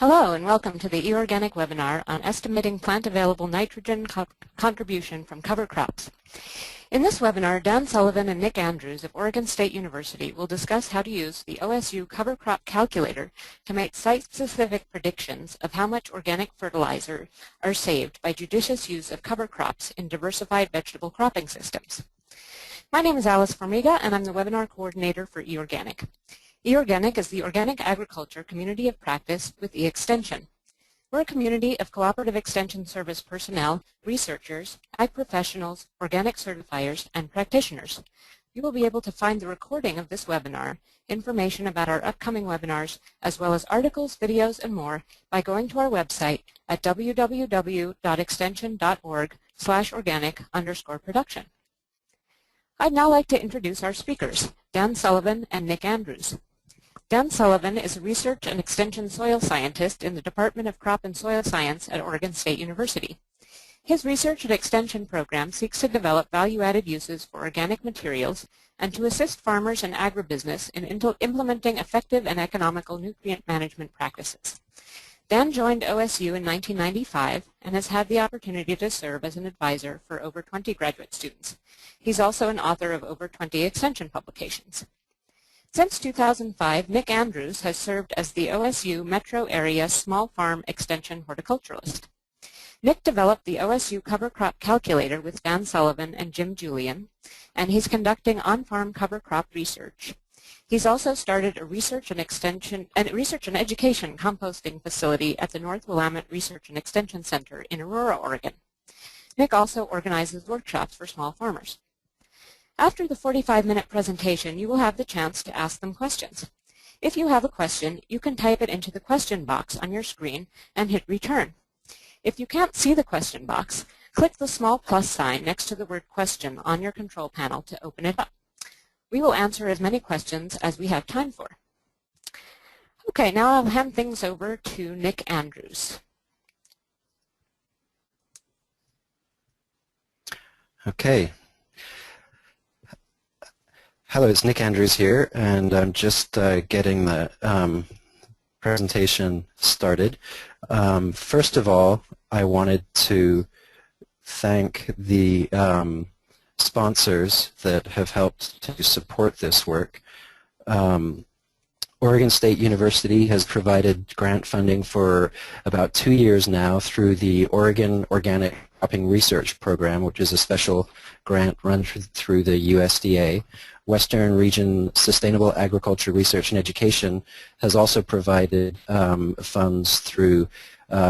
Hello and welcome to the eOrganic webinar on estimating plant available nitrogen contribution from cover crops. In this webinar, Dan Sullivan and Nick Andrews of Oregon State University will discuss how to use the OSU Cover Crop Calculator to make site-specific predictions of how much organic fertilizer are saved by judicious use of cover crops in diversified vegetable cropping systems. My name is Alice Formiga and I'm the webinar coordinator for eOrganic. eOrganic is the organic agriculture community of practice with eExtension. We're a community of cooperative extension service personnel, researchers, ag professionals, organic certifiers, and practitioners. You will be able to find the recording of this webinar, information about our upcoming webinars, as well as articles, videos, and more by going to our website at www.extension.org/organic_production. I'd now like to introduce our speakers, Dan Sullivan and Nick Andrews. Dan Sullivan is a research and extension soil scientist in the Department of Crop and Soil Science at Oregon State University. His research and extension program seeks to develop value-added uses for organic materials and to assist farmers and agribusiness in implementing effective and economical nutrient management practices. Dan joined OSU in 1995 and has had the opportunity to serve as an advisor for over 20 graduate students. He's also an author of over 20 extension publications. Since 2005, Nick Andrews has served as the OSU Metro Area Small Farm Extension Horticulturalist. Nick developed the OSU Cover Crop Calculator with Dan Sullivan and Jim Julian, and he's conducting on-farm cover crop research. He's also started a research and education composting facility at the North Willamette Research and Extension Center in Aurora, Oregon. Nick also organizes workshops for small farmers. After the 45-minute presentation, you will have the chance to ask them questions. If you have a question, you can type it into the question box on your screen and hit return. If you can't see the question box, click the small plus sign next to the word question on your control panel to open it up. We will answer as many questions as we have time for. Okay, now I'll hand things over to Nick Andrews. Okay. Hello, it's Nick Andrews here, and I'm just getting the presentation started. First of all, I wanted to thank the sponsors that have helped to support this work. Oregon State University has provided grant funding for about 2 years now through the Oregon Organic Cropping Research Program, which is a special grant run through the USDA. Western Region Sustainable Agriculture Research and Education has also provided funds through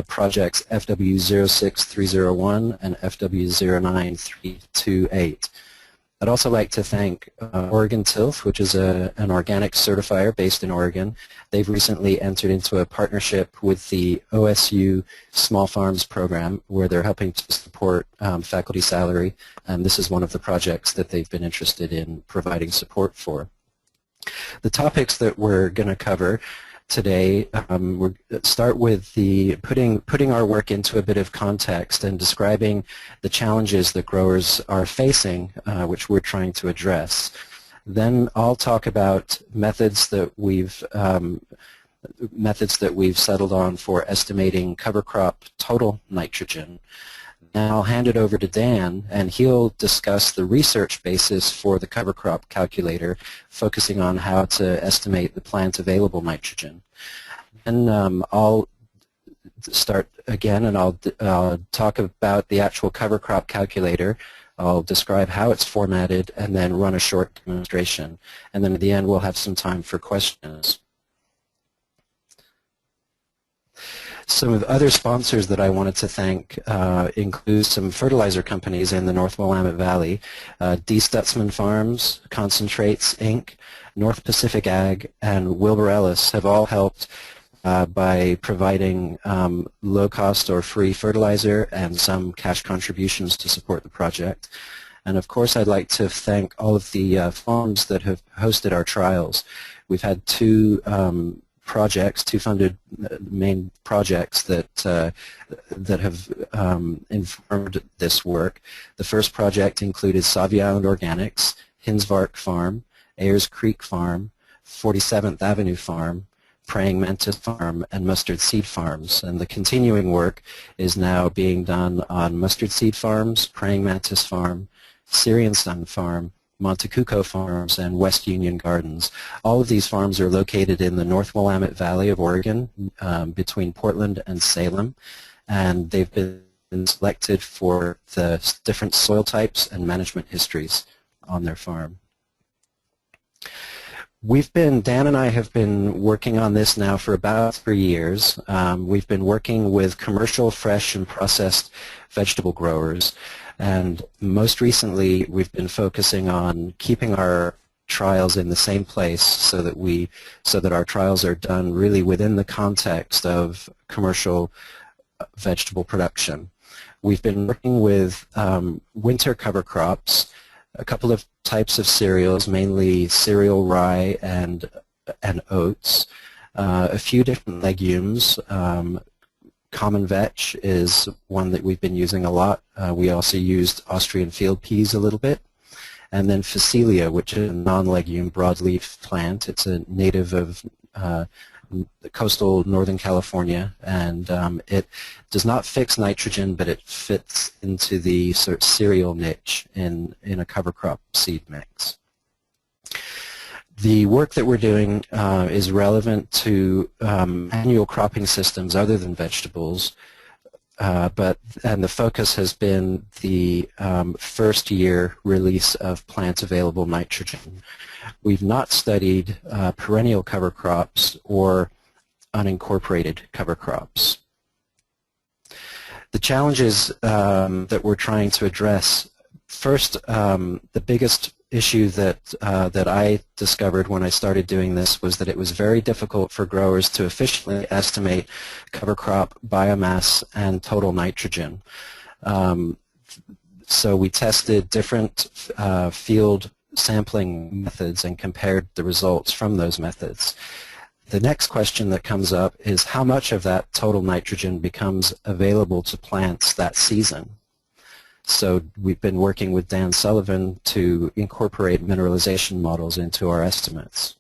projects FW06301 and FW09328. I'd also like to thank Oregon Tilth, which is an organic certifier based in Oregon. They've recently entered into a partnership with the OSU Small Farms program where they're helping to support faculty salary, and this is one of the projects that they've been interested in providing support for. The topics that we're going to cover today, we'll start with putting our work into a bit of context and describing the challenges that growers are facing, which we're trying to address. Then I'll talk about methods that we've settled on for estimating cover crop total nitrogen. Now I'll hand it over to Dan, and he'll discuss the research basis for the cover crop calculator, focusing on how to estimate the plant available nitrogen. Then I'll start again, and I'll talk about the actual cover crop calculator. I'll describe how it's formatted, and then run a short demonstration. And then at the end, we'll have some time for questions. Some of the other sponsors that I wanted to thank include some fertilizer companies in the North Willamette Valley, D. Stutzman Farms, Concentrates, Inc., North Pacific Ag, and Wilbur Ellis have all helped by providing low-cost or free fertilizer and some cash contributions to support the project. And of course, I'd like to thank all of the farms that have hosted our trials. We've had two funded main projects that have informed this work. The first project included Sauvie Island Organics, Hinsvark Farm, Ayers Creek Farm, 47th Avenue Farm, praying mantis farm, and mustard seed farms. And the continuing work is now being done on mustard seed farms, praying mantis farm, Syrian sun farm, Montecucco farms, and West Union Gardens. All of these farms are located in the North Willamette Valley of Oregon, between Portland and Salem, and they've been selected for the different soil types and management histories on their farm. Dan and I have been working on this now for about 3 years. We've been working with commercial, fresh, and processed vegetable growers, and most recently we've been focusing on keeping our trials in the same place so that our trials are done really within the context of commercial vegetable production. We've been working with winter cover crops, a couple of types of cereals, mainly cereal rye and oats, a few different legumes. Common vetch is one that we've been using a lot. We also used Austrian field peas a little bit. And then Phacelia, which is a non-legume broadleaf plant. It's a native of coastal Northern California, and it does not fix nitrogen, but it fits into the sort of cereal niche in a cover crop seed mix. The work that we're doing is relevant to annual cropping systems other than vegetables, and the focus has been the first year release of plant available nitrogen. We've not studied perennial cover crops or unincorporated cover crops. The challenges that we're trying to address, first, the biggest issue that I discovered when I started doing this was that it was very difficult for growers to efficiently estimate cover crop biomass and total nitrogen. So we tested different field sampling methods and compared the results from those methods. The next question that comes up is how much of that total nitrogen becomes available to plants that season. So we've been working with Dan Sullivan to incorporate mineralization models into our estimates.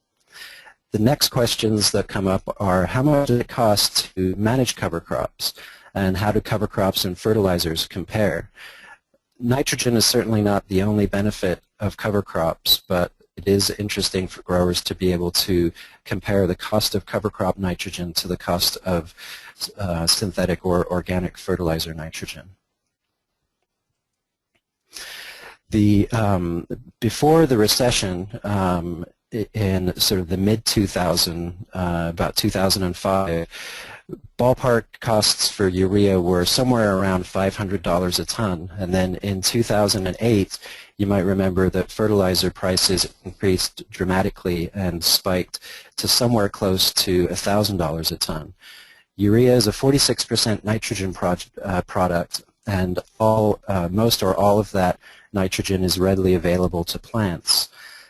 The next questions that come up are how much does it cost to manage cover crops, and how do cover crops and fertilizers compare? Nitrogen is certainly not the only benefit of cover crops, but it is interesting for growers to be able to compare the cost of cover crop nitrogen to the cost of synthetic or organic fertilizer nitrogen. Before the recession, in sort of the mid-2000, about 2005, ballpark costs for urea were somewhere around $500 a ton, and then in 2008, you might remember that fertilizer prices increased dramatically and spiked to somewhere close to $1,000 a ton. Urea is a 46% nitrogen product, and most or all of that nitrogen is readily available to plants.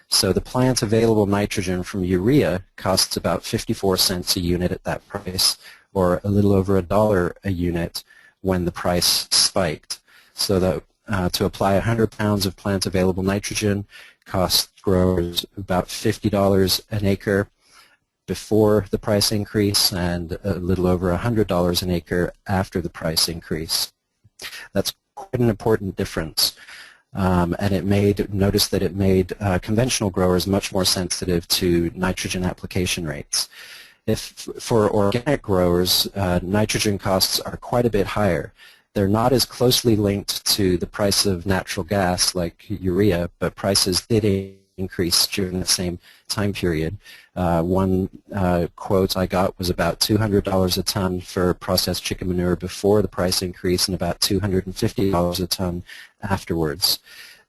So the plant available nitrogen from urea costs about 54 cents a unit at that price, or a little over $1 a unit when the price spiked. So that to apply 100 pounds of plant available nitrogen cost growers about $50 an acre before the price increase, and a little over $100 an acre after the price increase. That's quite an important difference. And notice that it made conventional growers much more sensitive to nitrogen application rates. For organic growers, nitrogen costs are quite a bit higher. They're not as closely linked to the price of natural gas like urea, but prices did increase during the same time period. One quote I got was about $200 a ton for processed chicken manure before the price increase, and about $250 a ton afterwards.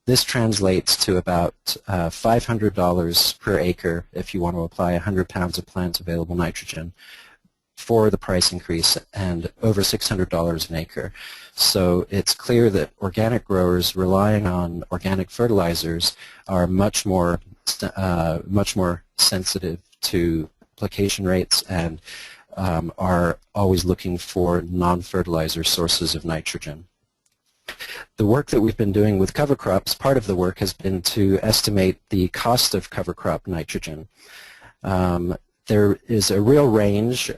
This translates to about $500 per acre if you want to apply 100 pounds of plant available nitrogen for the price increase, and over $600 an acre. So it's clear that organic growers relying on organic fertilizers are much more sensitive to application rates, and are always looking for non-fertilizer sources of nitrogen. The work that we've been doing with cover crops, part of the work has been to estimate the cost of cover crop nitrogen. There is a real range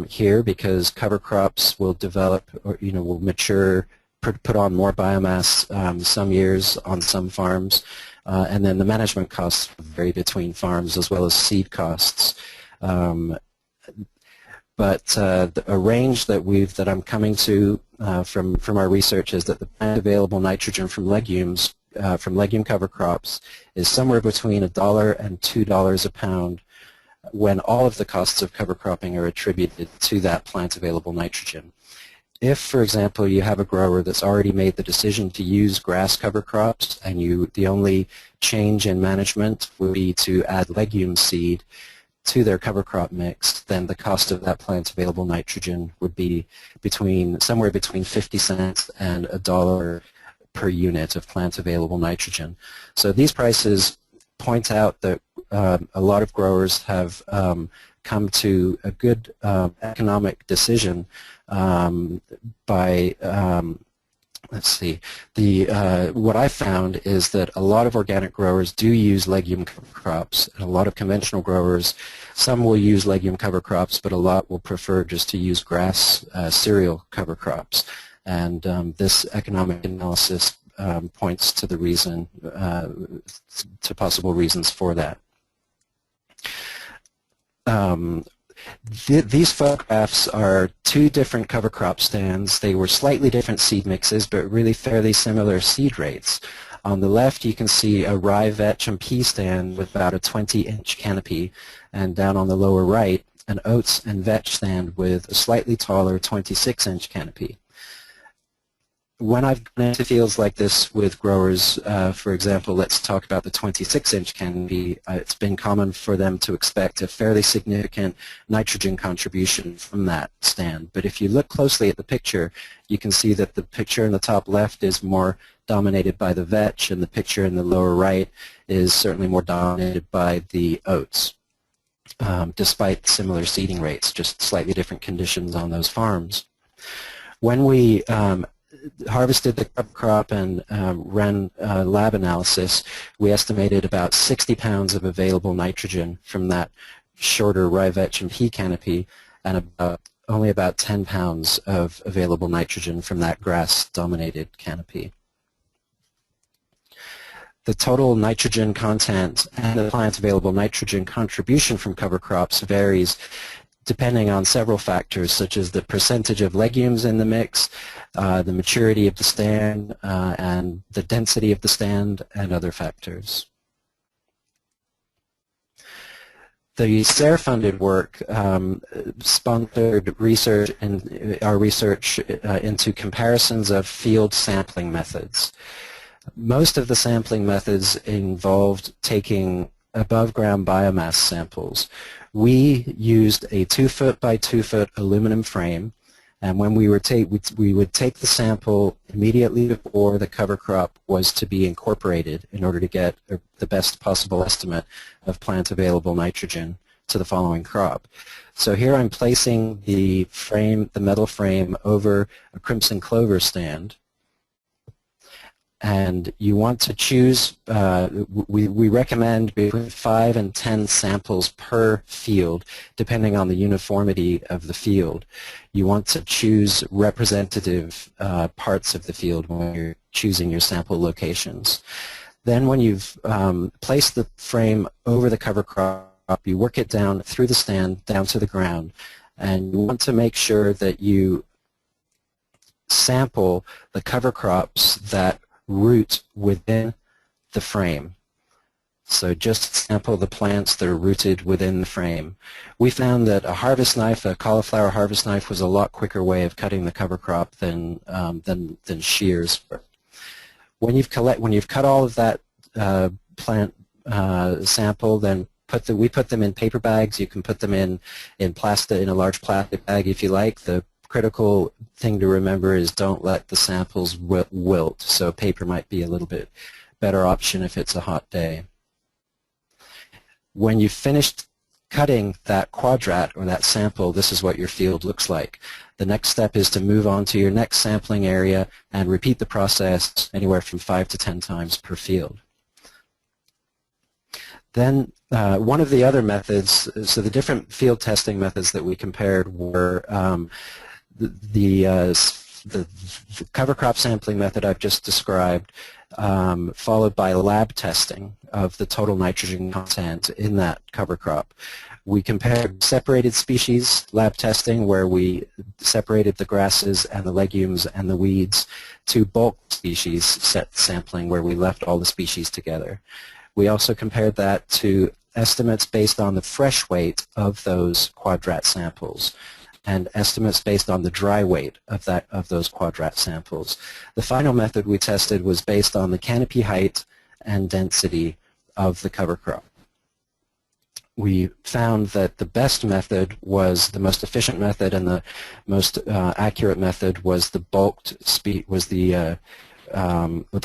here because cover crops will develop, or will mature, put on more biomass some years on some farms, and then the management costs vary between farms as well as seed costs. But a range that I'm coming to from our research is that the plant available nitrogen from legumes, from legume cover crops, is somewhere between $1 and $2 a pound when all of the costs of cover cropping are attributed to that plant available nitrogen. If, for example, you have a grower that's already made the decision to use grass cover crops and the only change in management would be to add legume seed to their cover crop mix, then the cost of that plant available nitrogen would be somewhere between 50 cents and $1 per unit of plant available nitrogen. So these prices point out that a lot of growers have come to a good economic decision by let's see. What I found is that a lot of organic growers do use legume cover crops, and a lot of conventional growers, some will use legume cover crops, but a lot will prefer just to use grass cereal cover crops. And this economic analysis points to the reason, to possible reasons for that. These photographs are two different cover crop stands. They were slightly different seed mixes, but really fairly similar seed rates. On the left, you can see a rye, vetch, and pea stand with about a 20-inch canopy, and down on the lower right, an oats and vetch stand with a slightly taller 26-inch canopy. When I've gone into fields like this with growers, for example, let's talk about the 26-inch canopy, it's been common for them to expect a fairly significant nitrogen contribution from that stand. But if you look closely at the picture, you can see that the picture in the top left is more dominated by the vetch, and the picture in the lower right is certainly more dominated by the oats, despite similar seeding rates, just slightly different conditions on those farms. When we harvested the cover crop and ran lab analysis, we estimated about 60 pounds of available nitrogen from that shorter rye, vetch, and pea canopy, and only about 10 pounds of available nitrogen from that grass-dominated canopy. The total nitrogen content and the plant available nitrogen contribution from cover crops varies depending on several factors, such as the percentage of legumes in the mix, the maturity of the stand, and the density of the stand, and other factors. The SARE-funded work sponsored research into comparisons of field sampling methods. Most of the sampling methods involved taking above-ground biomass samples. We used a 2-foot by 2-foot aluminum frame, and when we would take the sample immediately before the cover crop was to be incorporated in order to get the best possible estimate of plant available nitrogen to the following crop. So here I'm placing the metal frame over a crimson clover stand. And you want to choose, we recommend between 5 and 10 samples per field, depending on the uniformity of the field. You want to choose representative parts of the field when you're choosing your sample locations. Then when you've placed the frame over the cover crop, you work it down through the stand, down to the ground, and you want to make sure that you sample the cover crops that root within the frame. So just sample the plants that are rooted within the frame. We found that a harvest knife, a cauliflower harvest knife, was a lot quicker way of cutting the cover crop than shears. When you've cut all of that plant sample, then we put them in paper bags. You can put them in a large plastic bag if you like. The critical thing to remember is don't let the samples wilt, so paper might be a little bit better option if it's a hot day. When you've finished cutting that quadrat or that sample, this is what your field looks like. The next step is to move on to your next sampling area and repeat the process anywhere from 5 to 10 times per field. Then one of the other methods, so the different field testing methods that we compared were the cover crop sampling method I've just described, followed by lab testing of the total nitrogen content in that cover crop. We compared separated species lab testing, where we separated the grasses and the legumes and the weeds, to bulk species set sampling, where we left all the species together. We also compared that to estimates based on the fresh weight of those quadrat samples and estimates based on the dry weight of those quadrat samples. The final method we tested was based on the canopy height and density of the cover crop. We found that the best method was the most efficient method, and the most accurate method was the the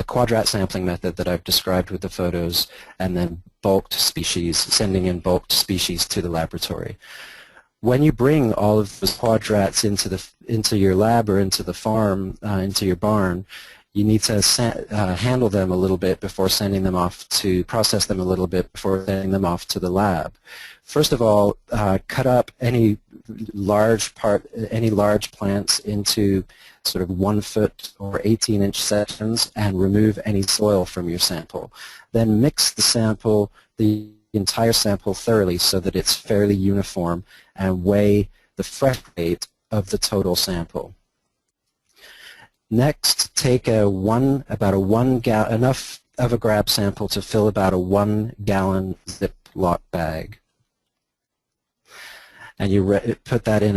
quadrat sampling method that I've described with the photos, and then bulked species, sending in bulked species to the laboratory. When you bring all of those quadrats into your lab or into the farm, into your barn, you need to handle them a little bit before sending them off to process them a little bit before sending them off to the lab. First of all, cut up any large plants into sort of 1 foot or 18-inch sections and remove any soil from your sample. Then mix the entire sample thoroughly so that it's fairly uniform, and weigh the fresh weight of the total sample. Next, take enough of a grab sample to fill about a 1-gallon Ziploc bag, and you put that in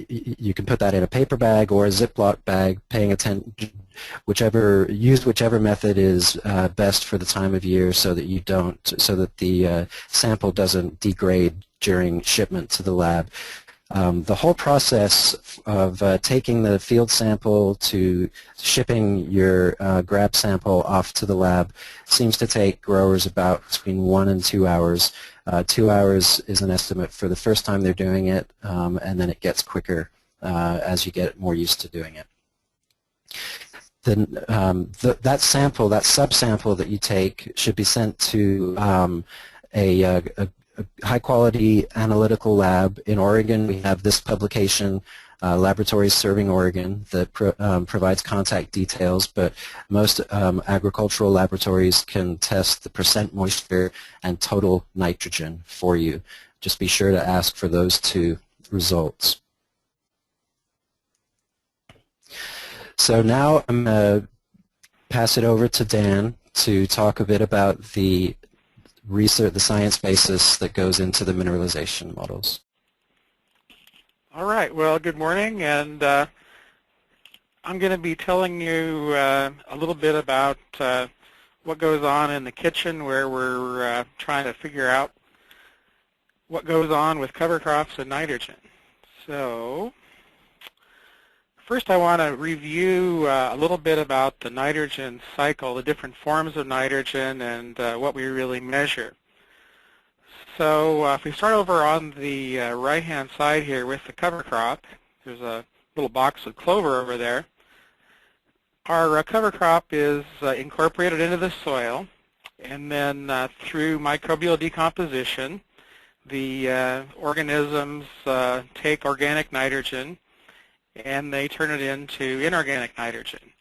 you can put that in a paper bag or a Ziploc bag, paying attention. Use whichever method is best for the time of year, so that the sample doesn't degrade during shipment to the lab. The whole process of taking the field sample to shipping your grab sample off to the lab seems to take growers about between 1 and 2 hours. 2 hours is an estimate for the first time they're doing it, and then it gets quicker as you get more used to doing it. Then that subsample that you take should be sent to a high-quality analytical lab. In Oregon, we have this publication, Laboratories Serving Oregon, that provides contact details, but most agricultural laboratories can test the percent moisture and total nitrogen for you. Just be sure to ask for those 2 results. So now I'm going to pass it over to Dan to talk a bit about the research, the science basis that goes into the mineralization models. All right. Well, good morning, and I'm going to be telling you a little bit about what goes on in the kitchen, where we're trying to figure out what goes on with cover crops and nitrogen. So first I want to review a little bit about the nitrogen cycle, the different forms of nitrogen, and what we really measure. So if we start over on the right-hand side here with the cover crop, there's a little box of clover over there. Our cover crop is incorporated into the soil, and then through microbial decomposition, the organisms take organic nitrogen and they turn it into inorganic nitrogen.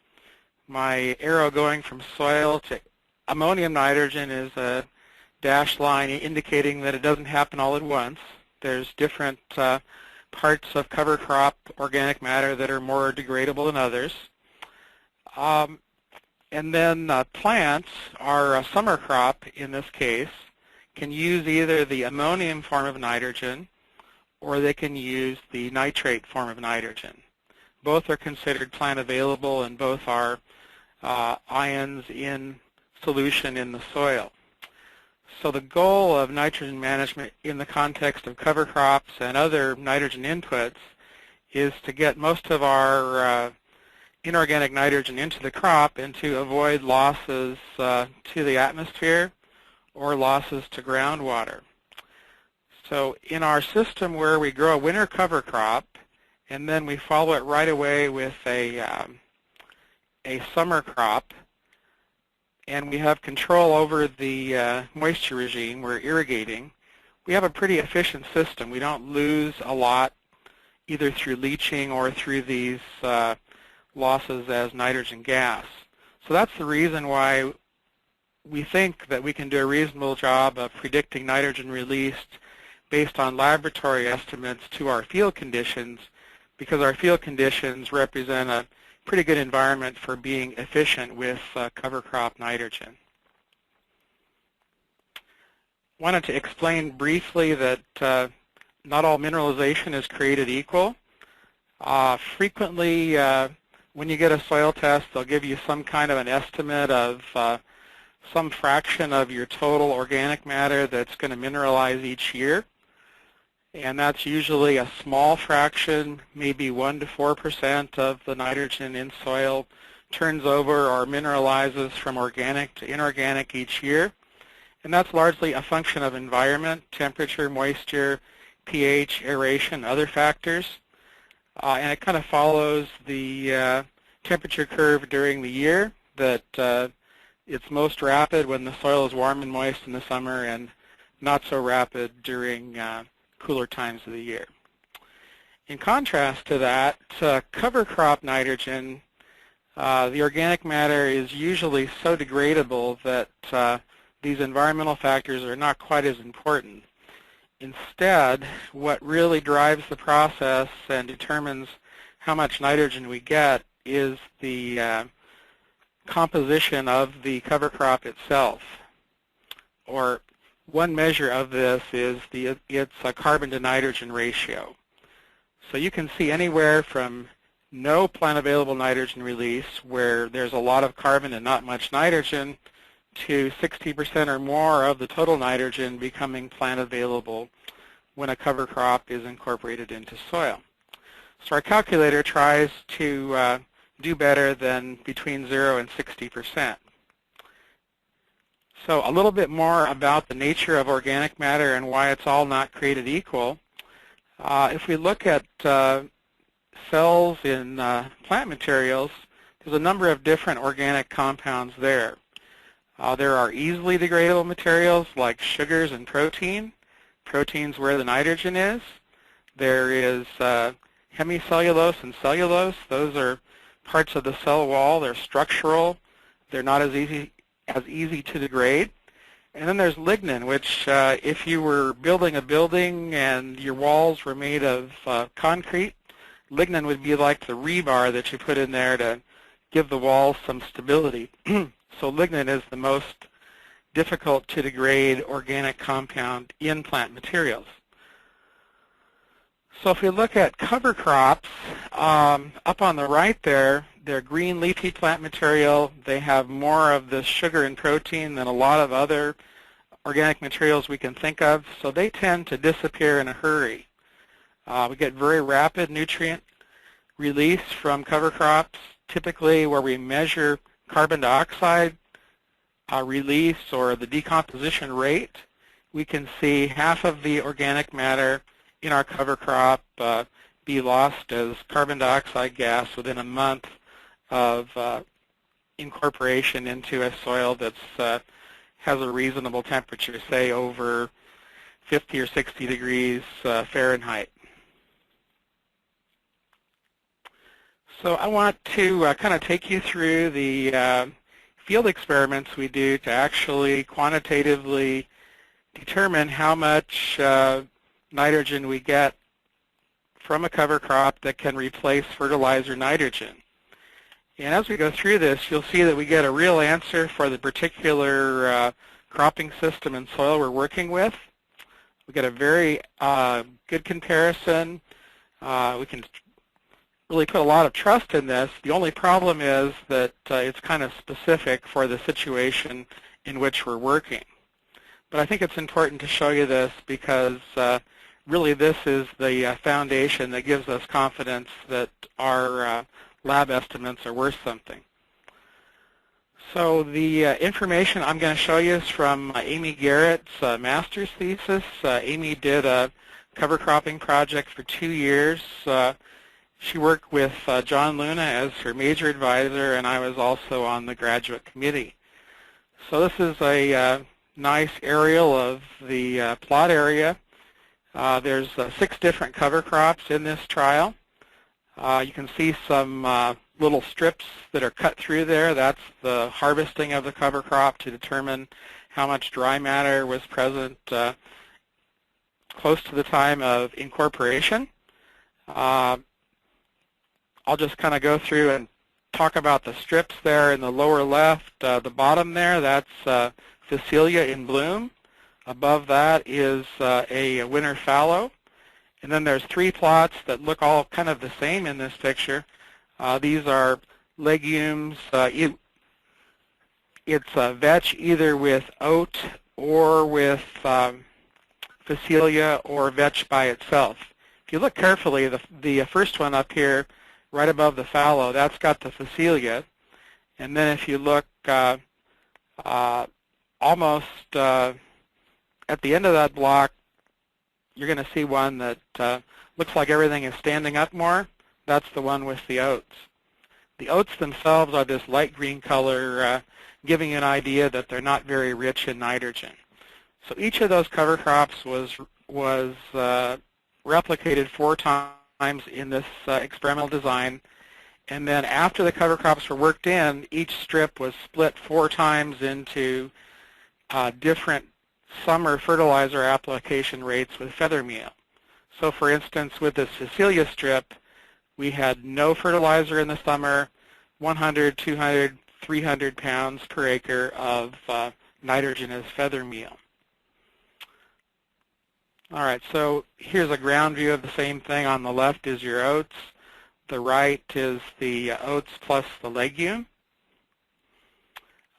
My arrow going from soil to ammonium nitrogen is a dashed line indicating that it doesn't happen all at once. There's different parts of cover crop organic matter that are more degradable than others. And then plants, our summer crop in this case, can use either the ammonium form of nitrogen or they can use the nitrate form of nitrogen. Both are considered plant available, and both are ions in solution in the soil. So the goal of nitrogen management in the context of cover crops and other nitrogen inputs is to get most of our inorganic nitrogen into the crop and to avoid losses to the atmosphere or losses to groundwater. So in our system where we grow a winter cover crop and then we follow it right away with a summer crop, and we have control over the moisture regime, we're irrigating, we have a pretty efficient system. We don't lose a lot either through leaching or through these losses as nitrogen gas. So that's the reason why we think that we can do a reasonable job of predicting nitrogen released based on laboratory estimates to our field conditions, because our field conditions represent a pretty good environment for being efficient with cover crop nitrogen. Wanted to explain briefly that not all mineralization is created equal. Frequently, when you get a soil test, they'll give you some kind of an estimate of some fraction of your total organic matter that's going to mineralize each year. And that's usually a small fraction, maybe 1 to 4% of the nitrogen in soil turns over or mineralizes from organic to inorganic each year. And that's largely a function of environment, temperature, moisture, pH, aeration, other factors. And it kind of follows the temperature curve during the year, that it's most rapid when the soil is warm and moist in the summer and not so rapid during cooler times of the year. In contrast to that, cover crop nitrogen, the organic matter is usually so degradable that these environmental factors are not quite as important. Instead, what really drives the process and determines how much nitrogen we get is the composition of the cover crop itself. Or one measure of this is its carbon to nitrogen ratio. So you can see anywhere from no plant available nitrogen release, where there's a lot of carbon and not much nitrogen, to 60% or more of the total nitrogen becoming plant available when a cover crop is incorporated into soil. So our calculator tries to do better than between 0 and 60%. So a little bit more about the nature of organic matter and why it's all not created equal. If we look at cells in plant materials, there's a number of different organic compounds there. There are easily degradable materials like sugars and protein. Protein's where the nitrogen is. There is hemicellulose and cellulose. Those are parts of the cell wall. They're structural. They're not as easy to degrade. And then there's lignin, which if you were building a building and your walls were made of concrete, lignin would be like the rebar that you put in there to give the walls some stability. So lignin is the most difficult to degrade organic compound in plant materials. So if we look at cover crops, up on the right there, they're green leafy plant material. They have more of the sugar and protein than a lot of other organic materials we can think of, so they tend to disappear in a hurry. We get very rapid nutrient release from cover crops, typically where we measure carbon dioxide release or the decomposition rate. We can see half of the organic matter in our cover crop be lost as carbon dioxide gas within a month of incorporation into a soil that has a reasonable temperature, say over 50 or 60 degrees Fahrenheit. So I want to kind of take you through the field experiments we do to actually quantitatively determine how much nitrogen we get from a cover crop that can replace fertilizer nitrogen. And as we go through this, you'll see that we get a real answer for the particular cropping system and soil we're working with. We get a very good comparison. We can really put a lot of trust in this. The only problem is that it's kind of specific for the situation in which we're working. But I think it's important to show you this because really this is the foundation that gives us confidence that our lab estimates are worth something. So the information I'm going to show you is from Amy Garrett's master's thesis. Amy did a cover cropping project for 2 years. She worked with John Luna as her major advisor, and I was also on the graduate committee. So this is a nice aerial of the plot area. There's 6 different cover crops in this trial. You can see some little strips that are cut through there. That's the harvesting of the cover crop to determine how much dry matter was present close to the time of incorporation. I'll just kind of go through and talk about the strips there in the lower left. The bottom there, that's Phacelia in bloom. Above that is a winter fallow. And then there's 3 plots that look all kind of the same in this picture. These are legumes. It's vetch either with oat or with Phacelia or vetch by itself. If you look carefully, the first one up here, right above the fallow, that's got the Phacelia. And then if you look almost at the end of that block, you're going to see one that looks like everything is standing up more. That's the one with the oats. The oats themselves are this light green color, giving you an idea that they're not very rich in nitrogen. So each of those cover crops was replicated 4 times in this experimental design. And then after the cover crops were worked in, each strip was split 4 times into different summer fertilizer application rates with feather meal. So for instance, with this Phacelia strip, we had no fertilizer in the summer, 100, 200, 300 pounds per acre of nitrogen as feather meal. All right, so here's a ground view of the same thing. On the left is your oats. The right is the oats plus the legume.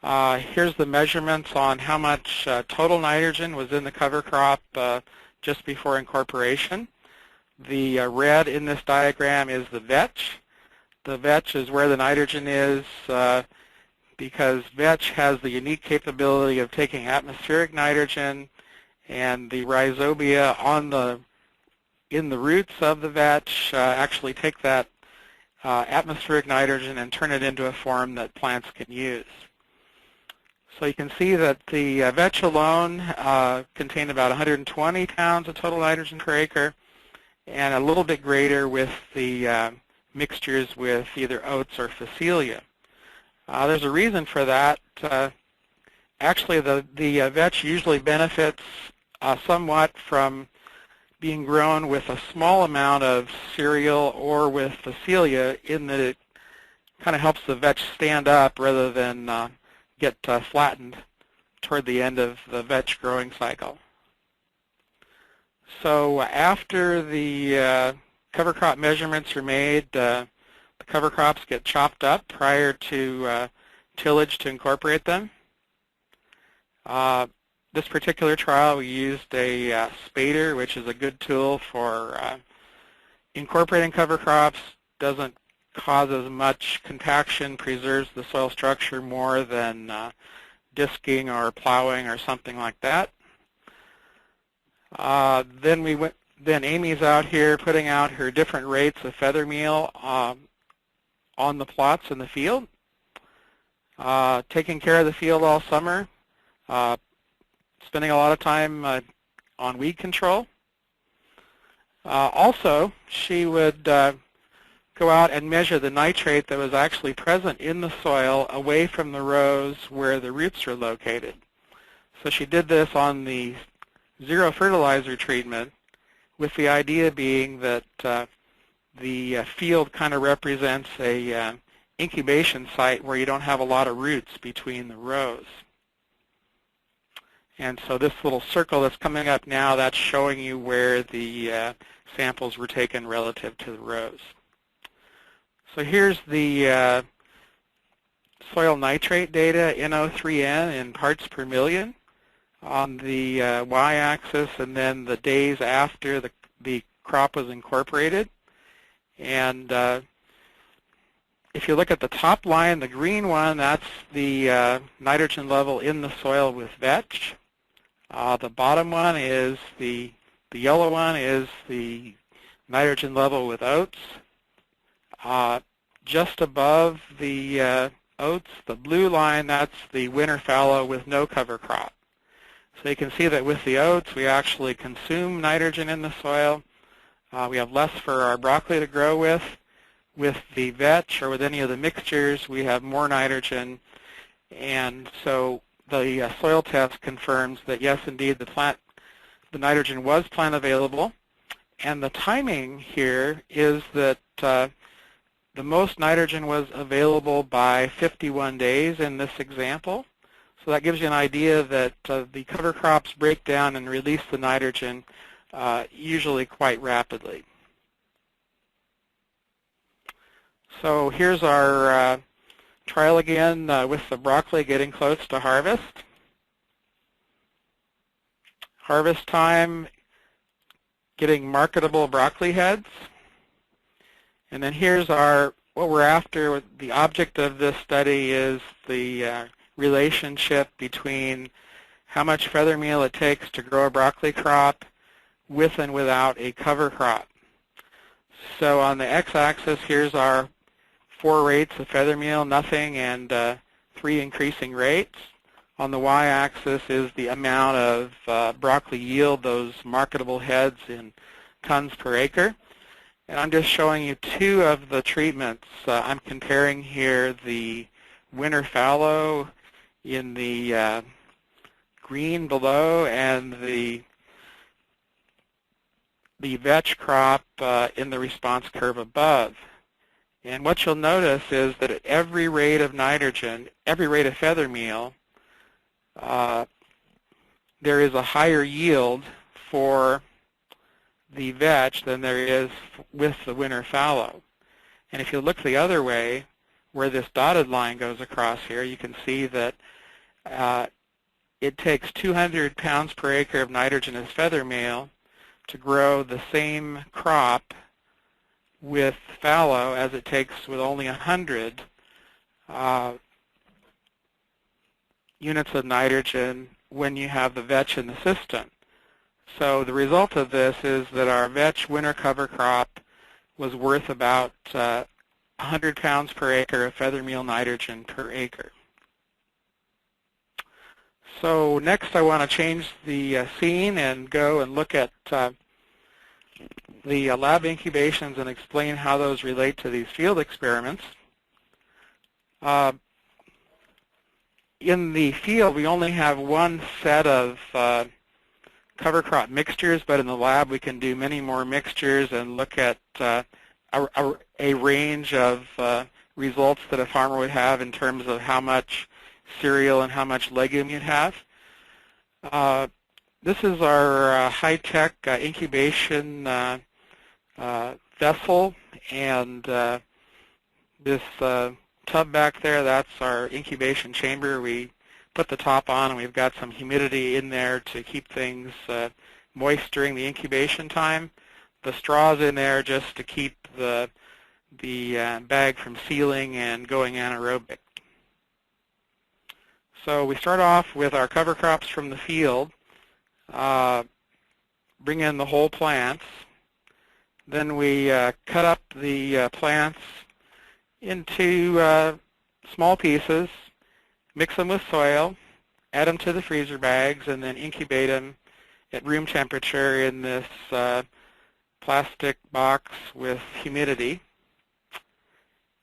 Here's the measurements on how much total nitrogen was in the cover crop just before incorporation. The red in this diagram is the vetch. The vetch is where the nitrogen is because vetch has the unique capability of taking atmospheric nitrogen, and the rhizobia in the roots of the vetch actually take that atmospheric nitrogen and turn it into a form that plants can use. So you can see that the vetch alone contained about 120 pounds of total nitrogen per acre, and a little bit greater with the mixtures with either oats or Phacelia. There's a reason for that. Actually, the vetch usually benefits somewhat from being grown with a small amount of cereal or with Phacelia, in that it kind of helps the vetch stand up rather than get flattened toward the end of the vetch growing cycle. So after the cover crop measurements are made, the cover crops get chopped up prior to tillage to incorporate them. This particular trial, we used a spader, which is a good tool for incorporating cover crops. Doesn't cause as much compaction, preserves the soil structure more than disking or plowing or something like that. Then Amy's out here putting out her different rates of feather meal on the plots in the field, taking care of the field all summer, spending a lot of time on weed control. Also, she would go out and measure the nitrate that was actually present in the soil away from the rows where the roots are located. So she did this on the zero fertilizer treatment, with the idea being that the field kind of represents a incubation site where you don't have a lot of roots between the rows. And so this little circle that's coming up now, that's showing you where the samples were taken relative to the rows. So here's the soil nitrate data, NO3N in parts per million on the y-axis, and then the days after the crop was incorporated. And if you look at the top line, the green one, that's the nitrogen level in the soil with vetch. The bottom one is the yellow one is the nitrogen level with oats. Just above the oats. The blue line, that's the winter fallow with no cover crop. So you can see that with the oats, we actually consume nitrogen in the soil. We have less for our broccoli to grow with. With the vetch or with any of the mixtures, we have more nitrogen. And so the soil test confirms that, yes, indeed, the nitrogen was plant available. And the timing here is that the most nitrogen was available by 51 days in this example. So that gives you an idea that the cover crops break down and release the nitrogen usually quite rapidly. So here's our trial again with the broccoli getting close to harvest. Harvest time, getting marketable broccoli heads. And then here's what we're after. The object of this study is the relationship between how much feather meal it takes to grow a broccoli crop with and without a cover crop. So on the x-axis, here's our 4 rates of feather meal, nothing, and 3 increasing rates. On the y-axis is the amount of broccoli yield, those marketable heads in tons per acre. And I'm just showing you 2 of the treatments. I'm comparing here the winter fallow in the green below and the vetch crop in the response curve above. And what you'll notice is that at every rate of nitrogen, every rate of feather meal, there is a higher yield for the vetch than there is with the winter fallow. And if you look the other way, where this dotted line goes across here, you can see that it takes 200 pounds per acre of nitrogen as feather meal to grow the same crop with fallow as it takes with only 100 units of nitrogen when you have the vetch in the system. So the result of this is that our vetch winter cover crop was worth about 100 pounds per acre of feather meal nitrogen per acre. So next I want to change the scene and go and look at the lab incubations and explain how those relate to these field experiments. In the field, we only have one set of cover crop mixtures, but in the lab we can do many more mixtures and look at a range of results that a farmer would have in terms of how much cereal and how much legume you'd have. This is our high-tech incubation vessel, and this tub back there, that's our incubation chamber. We put the top on and we've got some humidity in there to keep things moist during the incubation time. The straw's in there just to keep the bag from sealing and going anaerobic. So we start off with our cover crops from the field, bring in the whole plants. Then we cut up the plants into small pieces, mix them with soil, add them to the freezer bags, and then incubate them at room temperature in this plastic box with humidity.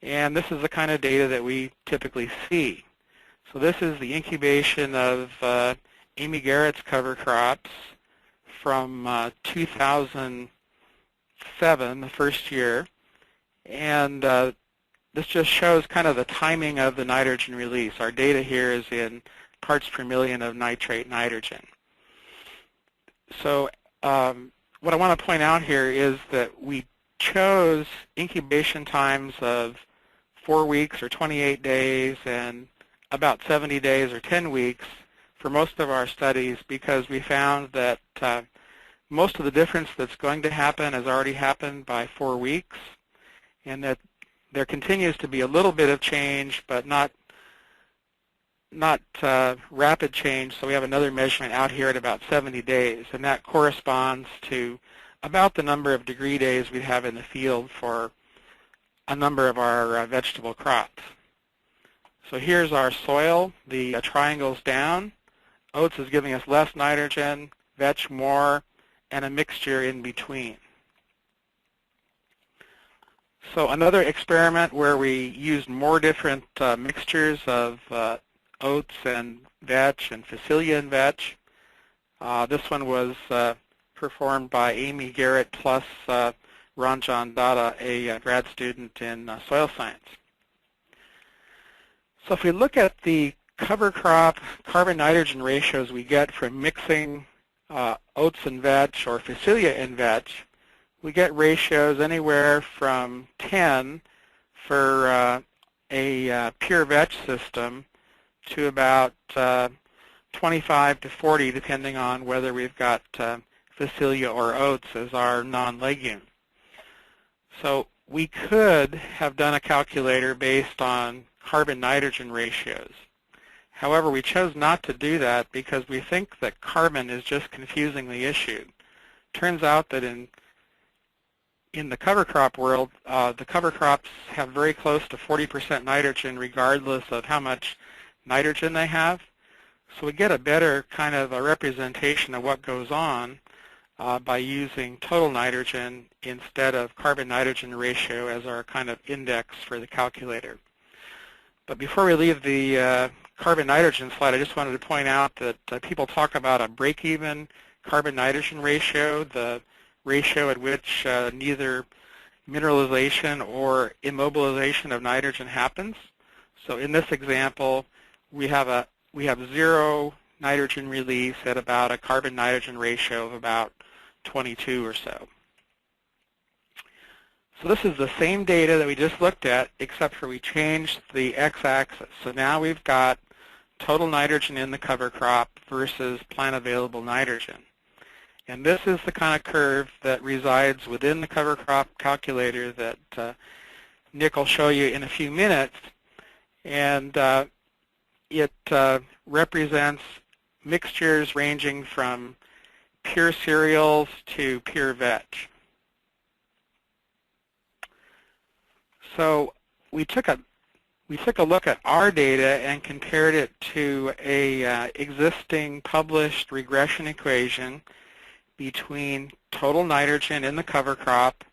And this is the kind of data that we typically see. So this is the incubation of Amy Garrett's cover crops from 2007, the first year. And this just shows kind of the timing of the nitrogen release. Our data here is in parts per million of nitrate nitrogen. So what I want to point out here is that we chose incubation times of 4 weeks or 28 days and about 70 days or 10 weeks for most of our studies because we found that most of the difference that's going to happen has already happened by 4 weeks, and that there continues to be a little bit of change, but not rapid change. So we have another measurement out here at about 70 days, and that corresponds to about the number of degree days we'd have in the field for a number of our vegetable crops. So here's our soil, the triangle's down. Oats is giving us less nitrogen, vetch more, and a mixture in between. So another experiment where we used more different mixtures of oats and vetch and Phacelia and vetch. This one was performed by Amy Garrett plus Ranjan Datta, a grad student in soil science. So if we look at the cover crop carbon-nitrogen ratios we get from mixing oats and vetch or Phacelia and vetch, we get ratios anywhere from 10 for a pure vetch system to about 25 to 40, depending on whether we've got Phacelia or oats as our non-legume. So we could have done a calculator based on carbon-nitrogen ratios. However, we chose not to do that because we think that carbon is just confusing the issue. Turns out that in the cover crop world, the cover crops have very close to 40% nitrogen regardless of how much nitrogen they have. So we get a better kind of a representation of what goes on by using total nitrogen instead of carbon-nitrogen ratio as our kind of index for the calculator. But before we leave the carbon-nitrogen slide, I just wanted to point out that people talk about a break-even carbon-nitrogen ratio, the ratio at which neither mineralization or immobilization of nitrogen happens. So in this example, we have zero nitrogen release at about a carbon-nitrogen ratio of about 22 or so. So this is the same data that we just looked at, except for we changed the x-axis. So now we've got total nitrogen in the cover crop versus plant available nitrogen. And this is the kind of curve that resides within the cover crop calculator that Nick will show you in a few minutes. And it represents mixtures ranging from pure cereals to pure vetch. So we took a look at our data and compared it to a existing published regression equation between total nitrogen in the cover crop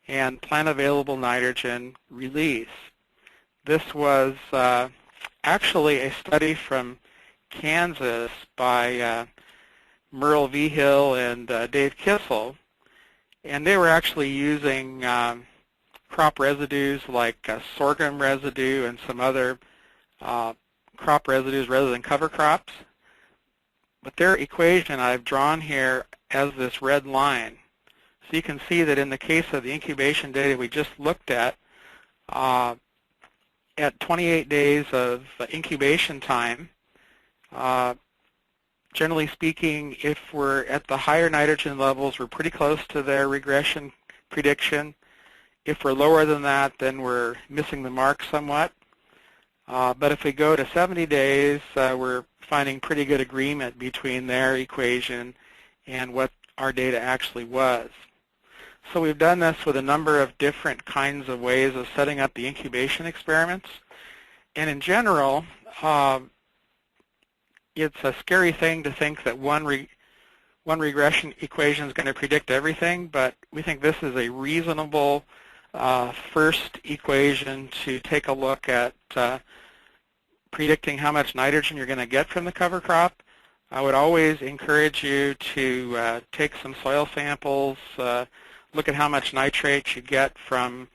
and plant available nitrogen release. This was actually a study from Kansas by Merle Vigil and Dave Kissel, and they were actually using crop residues like sorghum residue and some other crop residues rather than cover crops. But their equation I've drawn here as this red line. So you can see that in the case of the incubation data we just looked at 28 days of incubation time, generally speaking, if we're at the higher nitrogen levels, we're pretty close to their regression prediction. If we're lower than that, then we're missing the mark somewhat. But if we go to 70 days, we're finding pretty good agreement between their equation and what our data actually was. So we've done this with a number of different kinds of ways of setting up the incubation experiments. And in general, it's a scary thing to think that one regression equation is going to predict everything, but we think this is a reasonable first equation to take a look at predicting how much nitrogen you're going to get from the cover crop. I would always encourage you to take some soil samples, look at how much nitrate you get from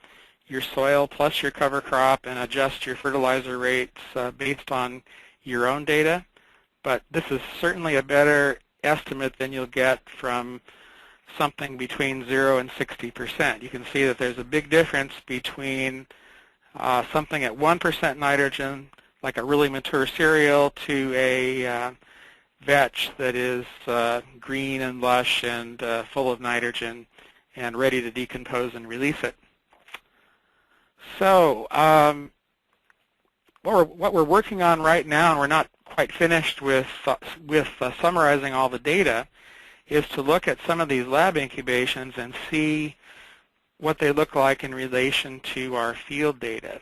your soil plus your cover crop, and adjust your fertilizer rates based on your own data. But this is certainly a better estimate than you'll get from something between 0 and 60%. You can see that there's a big difference between something at 1% nitrogen, like a really mature cereal, to a vetch that is green and lush and full of nitrogen and ready to decompose and release it. So what we're working on right now, and we're not quite finished with summarizing all the data, is to look at some of these lab incubations and see what they look like in relation to our field data.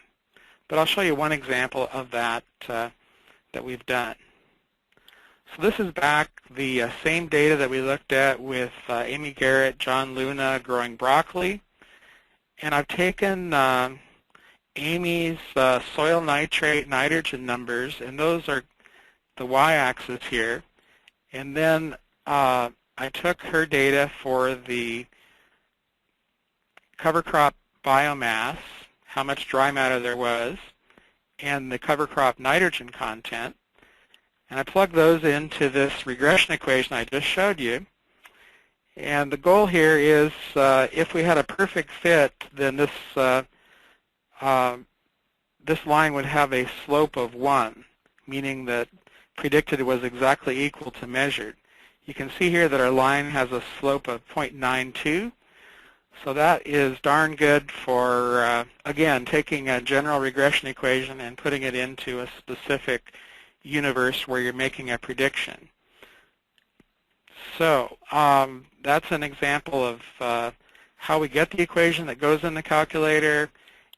but I'll show you one example of that that we've done. So this is back the same data that we looked at with Amy Garrett, John Luna growing broccoli. And I've taken Amy's soil nitrate nitrogen numbers, and those are the y-axis here. And then I took her data for the cover crop biomass, how much dry matter there was, and the cover crop nitrogen content. And I plugged those into this regression equation I just showed you. And the goal here is if we had a perfect fit, then this line would have a slope of 1, meaning that predicted was exactly equal to measured. You can see here that our line has a slope of 0.92. So that is darn good for, again, taking a general regression equation and putting it into a specific universe where you're making a prediction. So that's an example of how we get the equation that goes in the calculator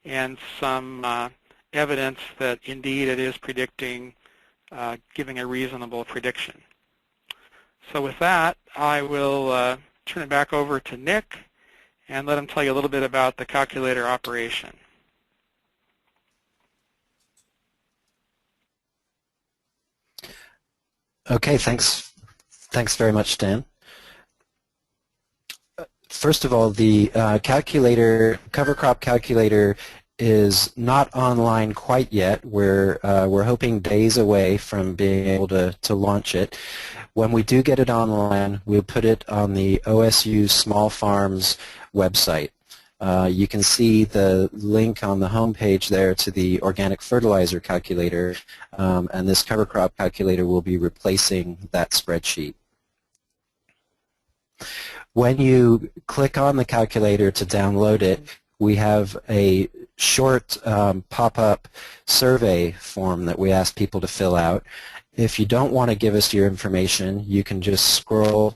and some evidence that indeed it is predicting, giving a reasonable prediction. So with that, I will turn it back over to Nick and let him tell you a little bit about the calculator operation. Okay, thanks very much, Dan. First of all, the cover crop calculator is not online quite yet. We're hoping days away from being able to launch it. When we do get it online, we'll put it on the OSU Small Farms website. You can see the link on the home page there to the organic fertilizer calculator, and this cover crop calculator will be replacing that spreadsheet. When you click on the calculator to download it, we have a short pop-up survey form that we ask people to fill out. If you don't want to give us your information, you can just scroll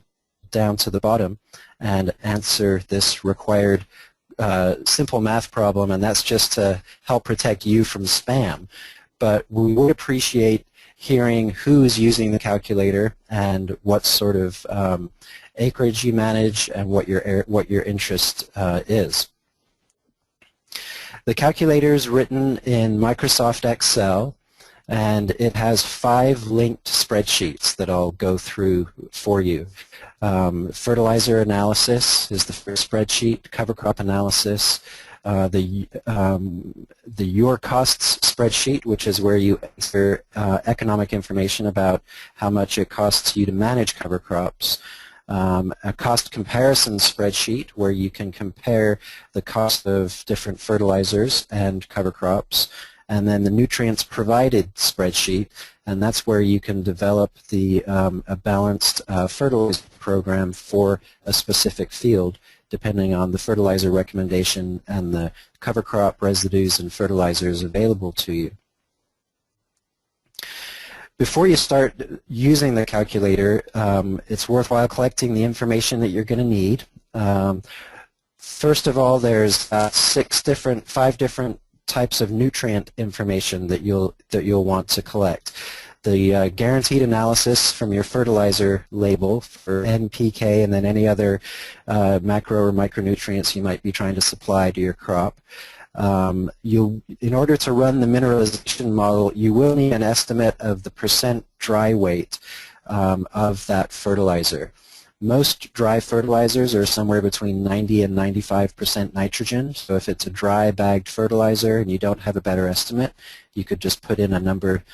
down to the bottom and answer this required simple math problem, and that's just to help protect you from spam. But we would appreciate hearing who's using the calculator and what sort of acreage you manage and what your interest is. The calculator is written in Microsoft Excel, and it has 5 linked spreadsheets that I'll go through for you. Fertilizer analysis is the first spreadsheet, cover crop analysis, the your costs spreadsheet, which is where you enter economic information about how much it costs you to manage cover crops, a cost comparison spreadsheet where you can compare the cost of different fertilizers and cover crops, and then the nutrients provided spreadsheet, and that's where you can develop a balanced fertilizer program for a specific field depending on the fertilizer recommendation and the cover crop residues and fertilizers available to you. Before you start using the calculator, it's worthwhile collecting the information that you're going to need. First of all, there's 5 different types of nutrient information that you'll want to collect. The guaranteed analysis from your fertilizer label for NPK and then any other macro or micronutrients you might be trying to supply to your crop. In order to run the mineralization model, you will need an estimate of the percent dry weight of that fertilizer. Most dry fertilizers are somewhere between 90 and 95% nitrogen, so if it's a dry bagged fertilizer and you don't have a better estimate, you could just put in a number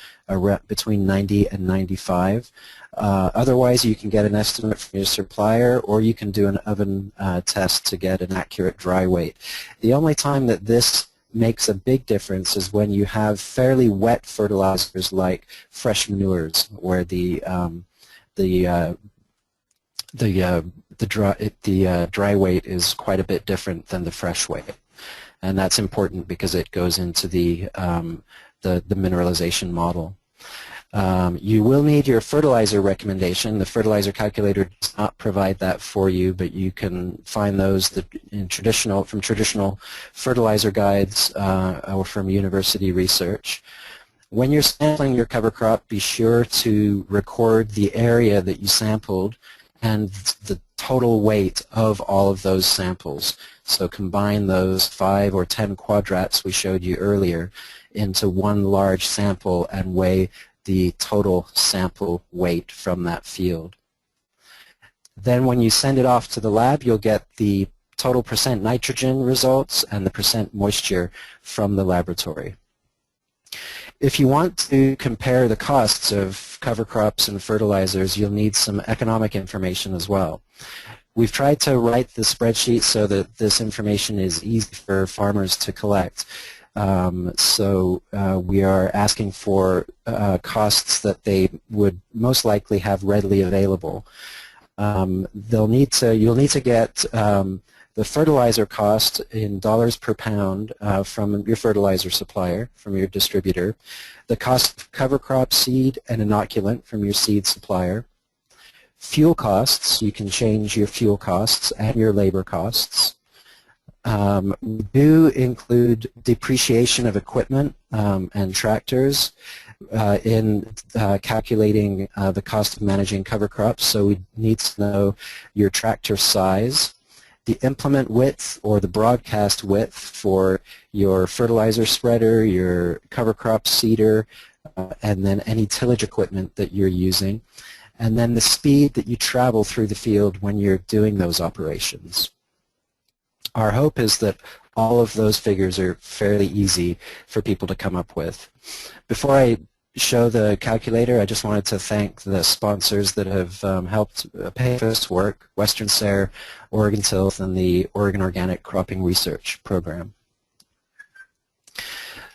between 90 and 95. Otherwise, you can get an estimate from your supplier, or you can do an oven test to get an accurate dry weight. The only time that this makes a big difference is when you have fairly wet fertilizers like fresh manures, where the dry weight is quite a bit different than the fresh weight, and that's important because it goes into the mineralization model. You will need your fertilizer recommendation. The fertilizer calculator does not provide that for you, but you can find those from traditional fertilizer guides or from university research. When you're sampling your cover crop, be sure to record the area that you sampled and the total weight of all of those samples. So combine those 5 or 10 quadrats we showed you earlier into one large sample and weigh the total sample weight from that field. Then when you send it off to the lab, you'll get the total percent nitrogen results and the percent moisture from the laboratory. If you want to compare the costs of cover crops and fertilizers, you'll need some economic information as well. We've tried to write the spreadsheet so that this information is easy for farmers to collect. We are asking for costs that they would most likely have readily available. You'll need to get the fertilizer cost in dollars per pound from your fertilizer supplier, from your distributor, the cost of cover crop seed and inoculant from your seed supplier, fuel costs, you can change your fuel costs and your labor costs. We do include depreciation of equipment and tractors in calculating the cost of managing cover crops, so we need to know your tractor size, the implement width or the broadcast width for your fertilizer spreader, your cover crop seeder, and then any tillage equipment that you're using, and then the speed that you travel through the field when you're doing those operations. Our hope is that all of those figures are fairly easy for people to come up with. Before I show the calculator, I just wanted to thank the sponsors that have helped pay for this work, Western SARE, Oregon Tilth, and the Oregon Organic Cropping Research Program.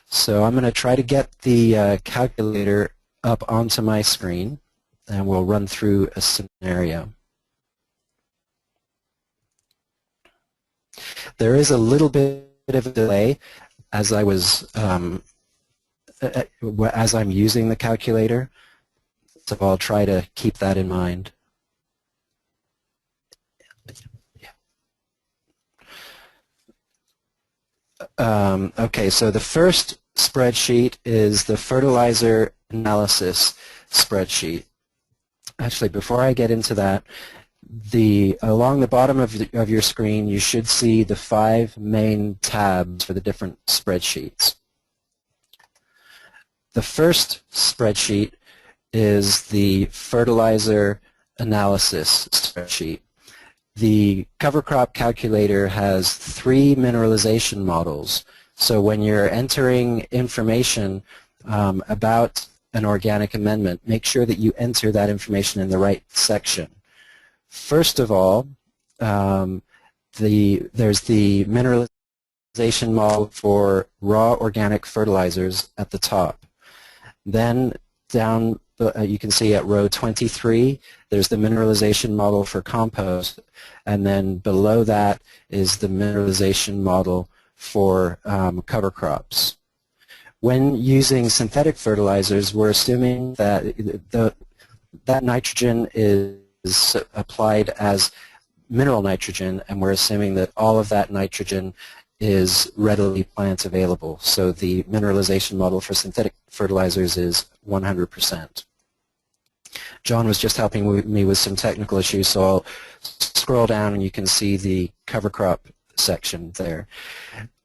So I'm going to try to get the calculator up onto my screen, and we'll run through a scenario. There is a little bit of a delay as I was as I'm using the calculator, so I'll try to keep that in mind. Okay, so the first spreadsheet is the fertilizer analysis spreadsheet. Actually, before I get into that, along the bottom of your screen, you should see the 5 main tabs for the different spreadsheets. The first spreadsheet is the fertilizer analysis spreadsheet. The cover crop calculator has 3 mineralization models. So when you're entering information about an organic amendment, make sure that you enter that information in the right section. First of all, there's the mineralization model for raw organic fertilizers at the top. Then down, you can see at row 23, there's the mineralization model for compost, and then below that is the mineralization model for cover crops. When using synthetic fertilizers, we're assuming that that nitrogen is applied as mineral nitrogen, and we're assuming that all of that nitrogen is readily plant available. So the mineralization model for synthetic fertilizers is 100%. John was just helping me with some technical issues, so I'll scroll down and you can see the cover crop section there.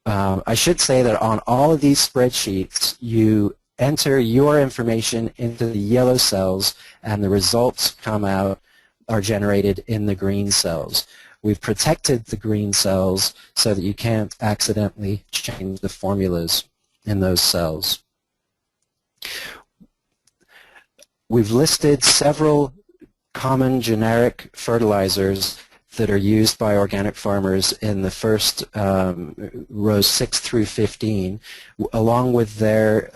I should say that on all of these spreadsheets, you enter your information into the yellow cells and the results are generated in the green cells. We've protected the green cells so that you can't accidentally change the formulas in those cells. We've listed several common generic fertilizers that are used by organic farmers in the first rows 6 through 15, along with their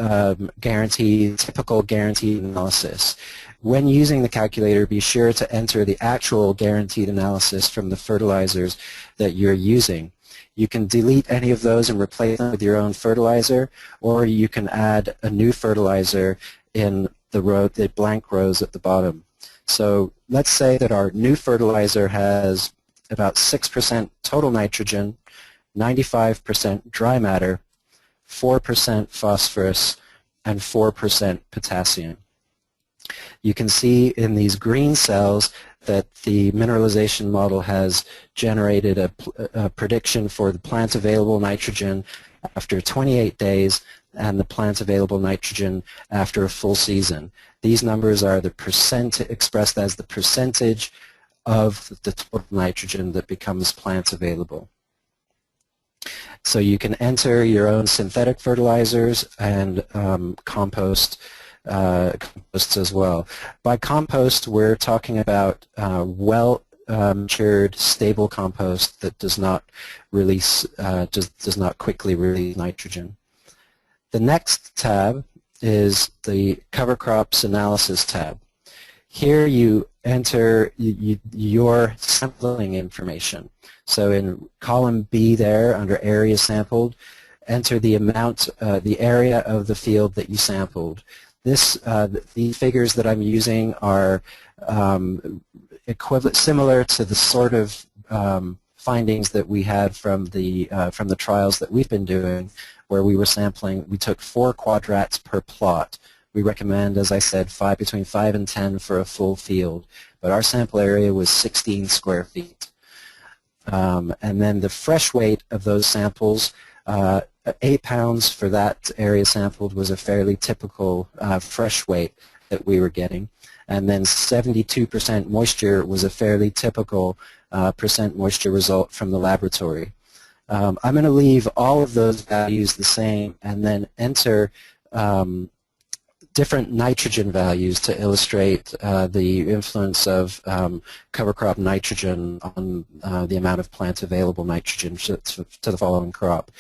typical guaranteed analysis. When using the calculator, be sure to enter the actual guaranteed analysis from the fertilizers that you're using. You can delete any of those and replace them with your own fertilizer, or you can add a new fertilizer in the blank rows at the bottom. So let's say that our new fertilizer has about 6% total nitrogen, 95% dry matter, 4% phosphorus, and 4% potassium. You can see in these green cells that the mineralization model has generated a prediction for the plant available nitrogen after 28 days and the plant available nitrogen after a full season. These numbers are the expressed as the percentage of the total nitrogen that becomes plant available. So you can enter your own synthetic fertilizers and composts as well. By compost, we're talking about well-matured, stable compost that does not release, does not quickly release nitrogen. The next tab is the cover crops analysis tab. Here you enter your sampling information. So in column B there, under area sampled, enter the amount, the area of the field that you sampled. The figures that I'm using are similar to the sort of findings that we had from the trials that we've been doing, where we were sampling. We took 4 quadrats per plot. We recommend, as I said, between 5 and 10 for a full field, but our sample area was 16 square feet. And then the fresh weight of those samples, 8 pounds for that area sampled was a fairly typical fresh weight that we were getting. And then 72% moisture was a fairly typical percent moisture result from the laboratory. I'm going to leave all of those values the same and then enter different nitrogen values to illustrate the influence of cover crop nitrogen on the amount of plant available nitrogen to the following crop.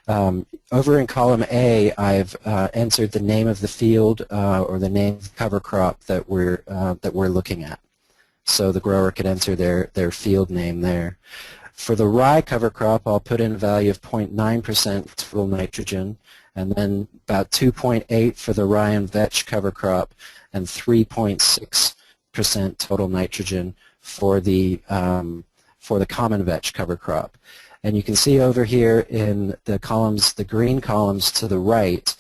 Over in column A, I've entered the name of the field or the name of the cover crop that we're looking at, so the grower could enter their field name there. For the rye cover crop, I'll put in a value of 0.9% total nitrogen, and then about 2.8 for the rye and vetch cover crop, and 3.6% total nitrogen for the common vetch cover crop. And you can see over here in the columns, the green columns to the right,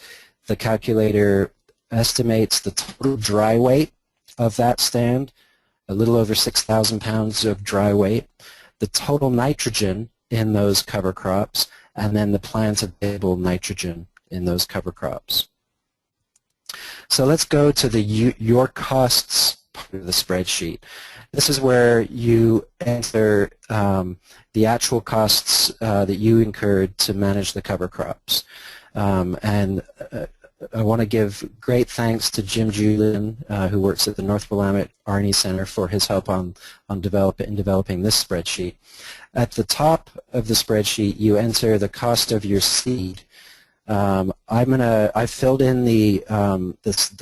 the calculator estimates the total dry weight of that stand, a little over 6,000 pounds of dry weight, the total nitrogen in those cover crops, and then the plant available nitrogen in those cover crops. So let's go to the your costs part of the spreadsheet. This is where you enter the actual costs that you incurred to manage the cover crops. And I want to give great thanks to Jim Julian, who works at the North Willamette Arnie Center, for his help in developing this spreadsheet. At the top of the spreadsheet, you enter the cost of your seed. I filled in the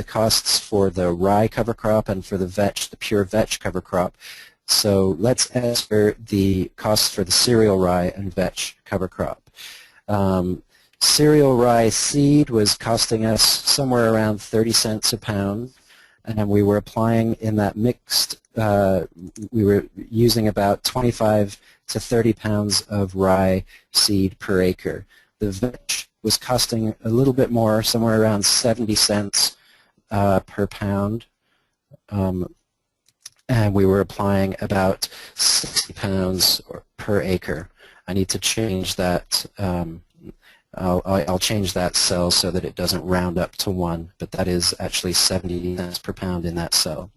costs for the rye cover crop and for the pure vetch cover crop. So let's enter the costs for the cereal rye and vetch cover crop. Cereal rye seed was costing us somewhere around 30 cents a pound, and we were applying in that mixed, we were using about 25 to 30 pounds of rye seed per acre. The vetch was costing a little bit more, somewhere around 70 cents per pound, and we were applying about 60 pounds per acre. I need to change that. I'll change that cell so that it doesn't round up to 1, but that is actually 70 cents per pound in that cell.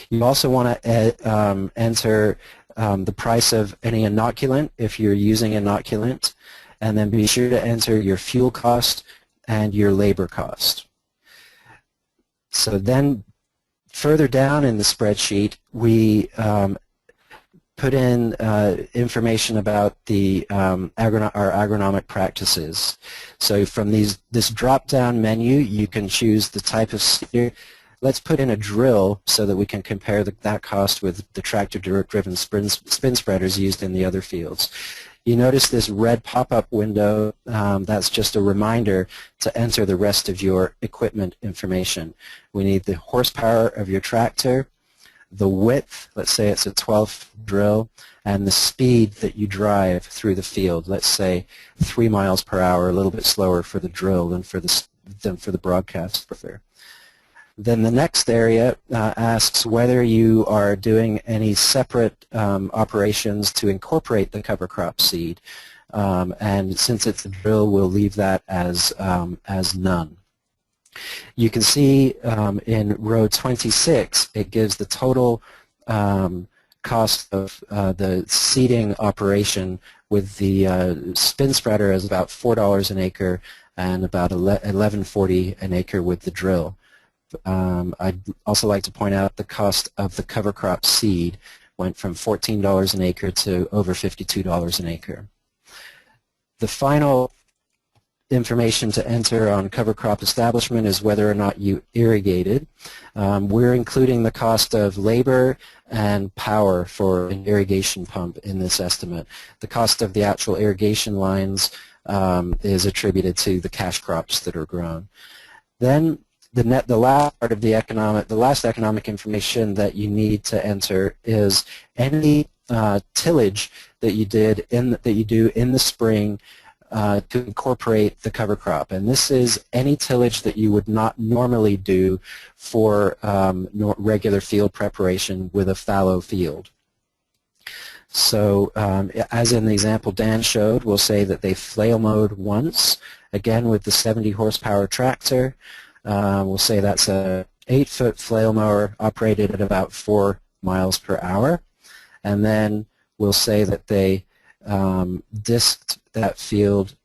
You also want to enter the price of any inoculant if you're using inoculant, and then be sure to enter your fuel cost and your labor cost. So then further down in the spreadsheet, we put in information about the our agronomic practices. So from this drop-down menu, you can choose the type of seeder. Let's put in a drill so that we can compare that cost with the tractor-driven spin spreaders used in the other fields. You notice this red pop-up window, that's just a reminder to enter the rest of your equipment information. We need the horsepower of your tractor, the width, let's say it's a 12 drill, and the speed that you drive through the field. Let's say 3 miles per hour, a little bit slower for the drill than for the broadcast. Then the next area asks whether you are doing any separate operations to incorporate the cover crop seed. And since it's a drill, we'll leave that as none. You can see in row 26, it gives the total cost of the seeding operation with the spin spreader as about $4 an acre and about $11.40 an acre with the drill. I'd also like to point out the cost of the cover crop seed went from $14 an acre to over $52 an acre. The final information to enter on cover crop establishment is whether or not you irrigated. We're including the cost of labor and power for an irrigation pump in this estimate. The cost of the actual irrigation lines is attributed to the cash crops that are grown. Then the last part of the last economic information that you need to enter is any tillage that you do in the spring to incorporate the cover crop, and this is any tillage that you would not normally do for regular field preparation with a fallow field. So as in the example Dan showed, we'll say that they flail mowed once, again with the 70 horsepower tractor. We'll say that's a 8-foot flail mower operated at about 4 miles per hour, and then we'll say that they disked that field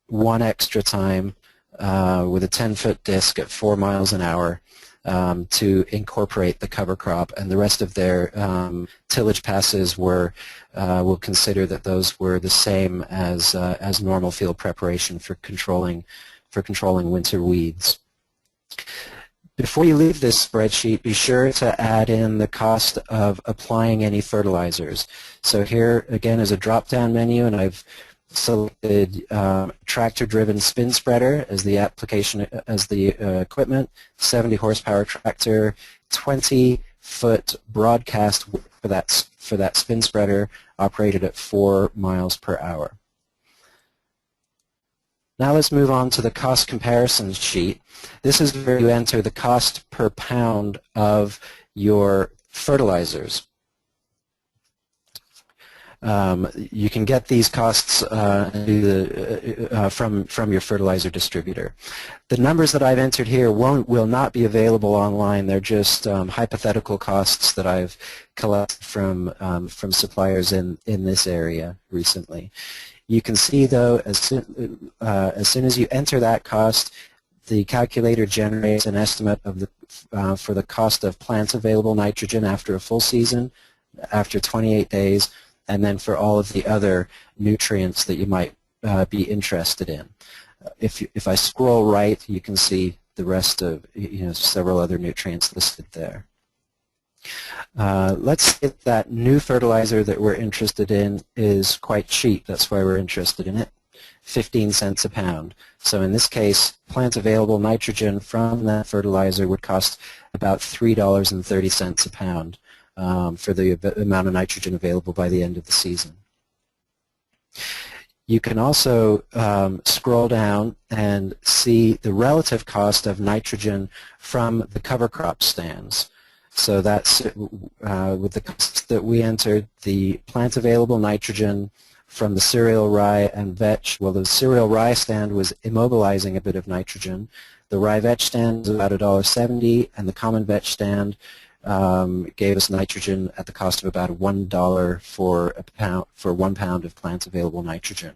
one extra time with a 10-foot disc at 4 miles an hour to incorporate the cover crop, and the rest of their tillage passes were we'll consider that those were the same as normal field preparation for controlling winter weeds. Before you leave this spreadsheet, be sure to add in the cost of applying any fertilizers. So here again is a drop-down menu, and I've selected tractor-driven spin spreader as the application, as the equipment, 70 horsepower tractor, 20-foot broadcast for that spin spreader operated at 4 miles per hour. Now let's move on to the cost comparison sheet. This is where you enter the cost per pound of your fertilizers. You can get these costs from your fertilizer distributor. The numbers that I've entered here will not be available online. They're just hypothetical costs that I've collected from suppliers in this area recently. You can see, though, as soon as you enter that cost, the calculator generates an estimate of for the cost of plant available nitrogen after a full season, after 28 days, and then for all of the other nutrients that you might be interested in. If I scroll right, you can see the rest of several other nutrients listed there. Let's say that new fertilizer that we're interested in is quite cheap. That's why we're interested in it. 15 cents a pound. So in this case, plant available nitrogen from that fertilizer would cost about $3.30 a pound for the amount of nitrogen available by the end of the season. You can also scroll down and see the relative cost of nitrogen from the cover crop stands. So that's with the costs that we entered, the plant available nitrogen from the cereal, rye, and vetch. Well, the cereal rye stand was immobilizing a bit of nitrogen. The rye vetch stand was about $1.70, and the common vetch stand gave us nitrogen at the cost of about $1 for 1 pound of plant available nitrogen.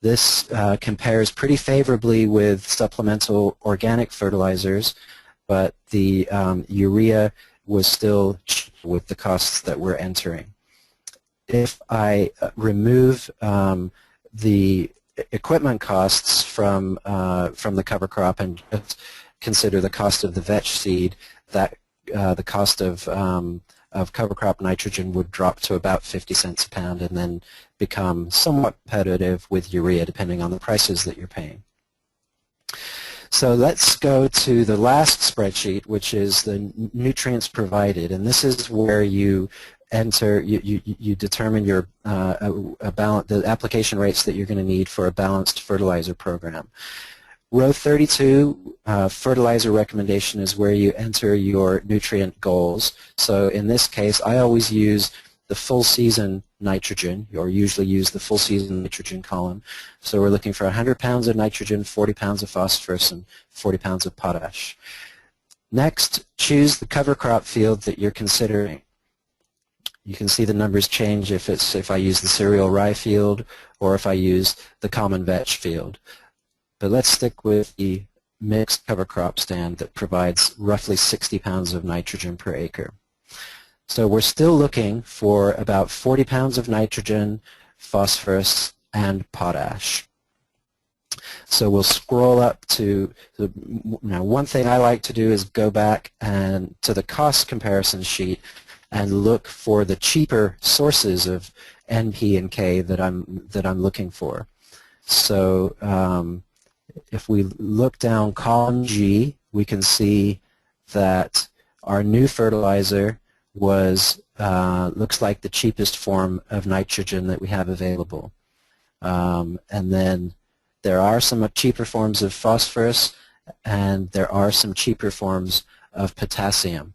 This compares pretty favorably with supplemental organic fertilizers, but the urea was still cheap with the costs that we're entering. If I remove the equipment costs from the cover crop and just consider the cost of the vetch seed, that the cost of of cover crop nitrogen would drop to about 50 cents a pound and then become somewhat competitive with urea depending on the prices that you're paying. So let's go to the last spreadsheet, which is the nutrients provided, and this is where you enter, you determine your the application rates that you're going to need for a balanced fertilizer program. Row 32, fertilizer recommendation, is where you enter your nutrient goals. So in this case, I always use the full season nitrogen, or usually use the full season nitrogen column. So we're looking for 100 pounds of nitrogen, 40 pounds of phosphorus, and 40 pounds of potash. Next, choose the cover crop field that you're considering. You can see the numbers change if I use the cereal rye field or if I use the common vetch field. But let's stick with the mixed cover crop stand that provides roughly 60 pounds of nitrogen per acre. So we're still looking for about 40 pounds of nitrogen, phosphorus, and potash. So we'll scroll up to, now one thing I like to do is go back and to the cost comparison sheet and look for the cheaper sources of N, P, and K that I'm looking for. So if we look down column G, we can see that our new fertilizer was looks like the cheapest form of nitrogen that we have available. And then there are some cheaper forms of phosphorus and there are some cheaper forms of potassium.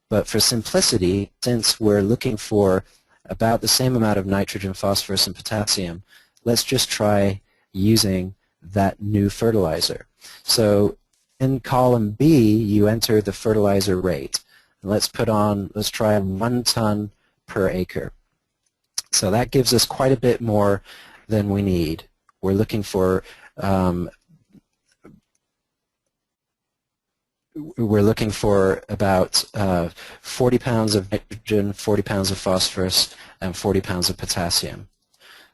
But for simplicity, since we're looking for about the same amount of nitrogen, phosphorus, and potassium, let's just try using that new fertilizer. So in column B, you enter the fertilizer rate. Let's try 1 ton per acre. So that gives us quite a bit more than we need. We're looking for about 40 pounds of nitrogen, 40 pounds of phosphorus, and 40 pounds of potassium.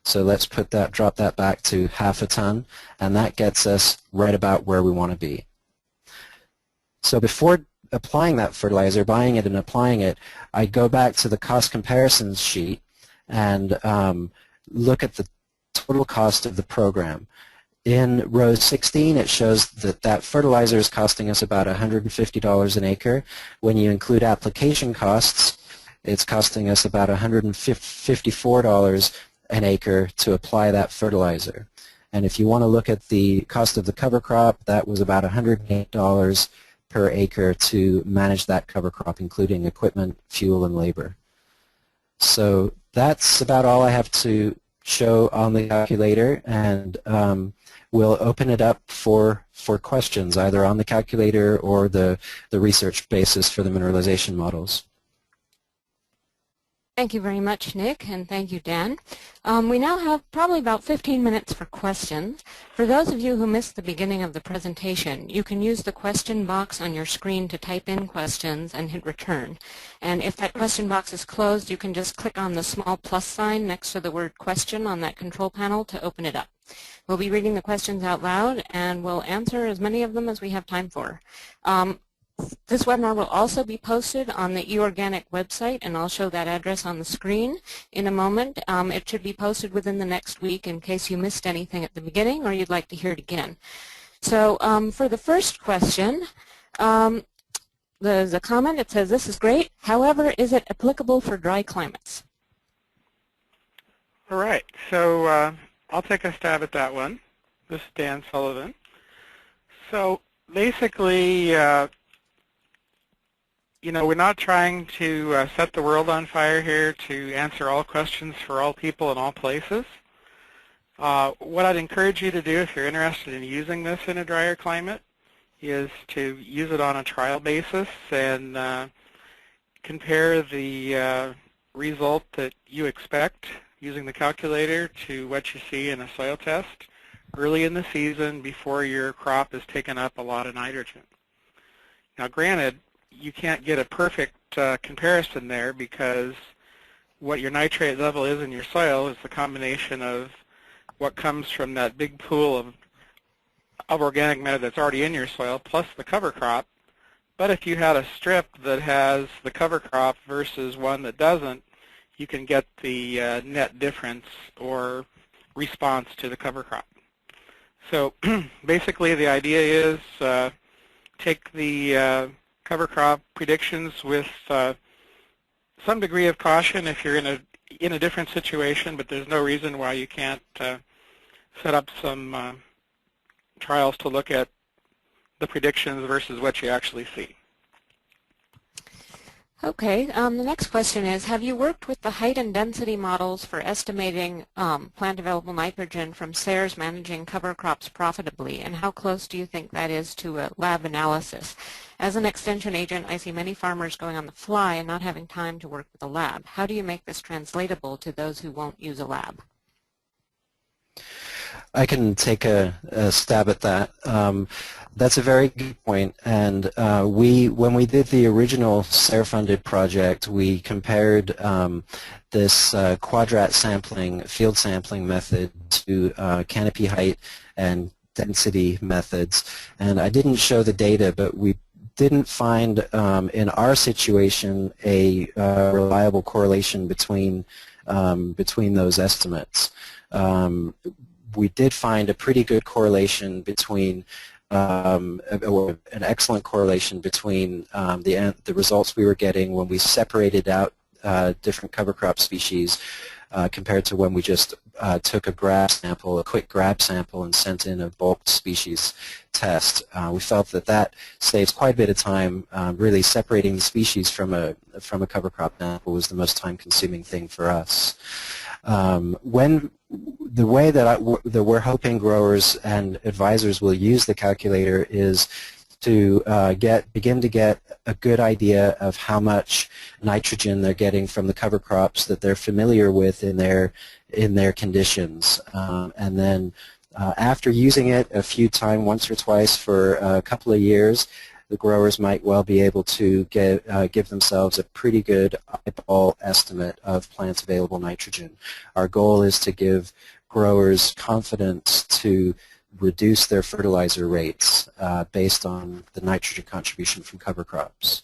So let's drop that back to half a ton, and that gets us right about where we want to be. So before applying that fertilizer, buying it and applying it, I go back to the cost comparisons sheet and look at the total cost of the program. In row 16, it shows that fertilizer is costing us about $150 an acre. When you include application costs, it's costing us about $154 an acre to apply that fertilizer. And if you want to look at the cost of the cover crop, that was about $108 per acre to manage that cover crop, including equipment, fuel, and labor. So that's about all I have to show on the calculator, and we'll open it up for questions, either on the calculator or the research basis for the mineralization models. Thank you very much, Nick, and thank you, Dan. We now have probably about 15 minutes for questions. For those of you who missed the beginning of the presentation, you can use the question box on your screen to type in questions and hit return. And if that question box is closed, you can just click on the small plus sign next to the word question on that control panel to open it up. We'll be reading the questions out loud, and we'll answer as many of them as we have time for. This webinar will also be posted on the eOrganic website, and I'll show that address on the screen in a moment. It should be posted within the next week in case you missed anything at the beginning or you'd like to hear it again. So for the first question, there's a comment. It says, "This is great. However, is it applicable for dry climates?" All right, so I'll take a stab at that one. This is Dan Sullivan. So basically, you know, we're not trying to set the world on fire here to answer all questions for all people in all places. What I'd encourage you to do if you're interested in using this in a drier climate is to use it on a trial basis and compare the result that you expect using the calculator to what you see in a soil test early in the season before your crop has taken up a lot of nitrogen. Now granted, you can't get a perfect comparison there because what your nitrate level is in your soil is the combination of what comes from that big pool of organic matter that's already in your soil plus the cover crop But if you had a strip that has the cover crop versus one that doesn't, you can get the net difference or response to the cover crop. So basically the idea is take the cover crop predictions with some degree of caution if you're in a different situation, but there's no reason why you can't set up some trials to look at the predictions versus what you actually see. Okay, the next question is, have you worked with the height and density models for estimating plant available nitrogen from SARES managing cover crops profitably, and how close do you think that is to a lab analysis? As an extension agent, I see many farmers going on the fly and not having time to work with a lab. How do you make this translatable to those who won't use a lab? I can take a stab at that. That's a very good point. And when we did the original SARE-funded project, we compared this quadrat sampling, field sampling method to canopy height and density methods. And I didn't show the data, but we didn't find in our situation a reliable correlation between those estimates. We did find a pretty good correlation between, or an excellent correlation between the results we were getting when we separated out different cover crop species compared to when we just took a grab sample, a quick grab sample, and sent in a bulk species test. We felt that that saves quite a bit of time. Really separating the species from a cover crop sample was the most time-consuming thing for us. The way that we're hoping growers and advisors will use the calculator is to begin to get a good idea of how much nitrogen they're getting from the cover crops that they're familiar with in their conditions, and then after using it a few times, once or twice for a couple of years, the growers might well be able to give themselves a pretty good eyeball estimate of plant available nitrogen. Our goal is to give growers confidence to reduce their fertilizer rates based on the nitrogen contribution from cover crops.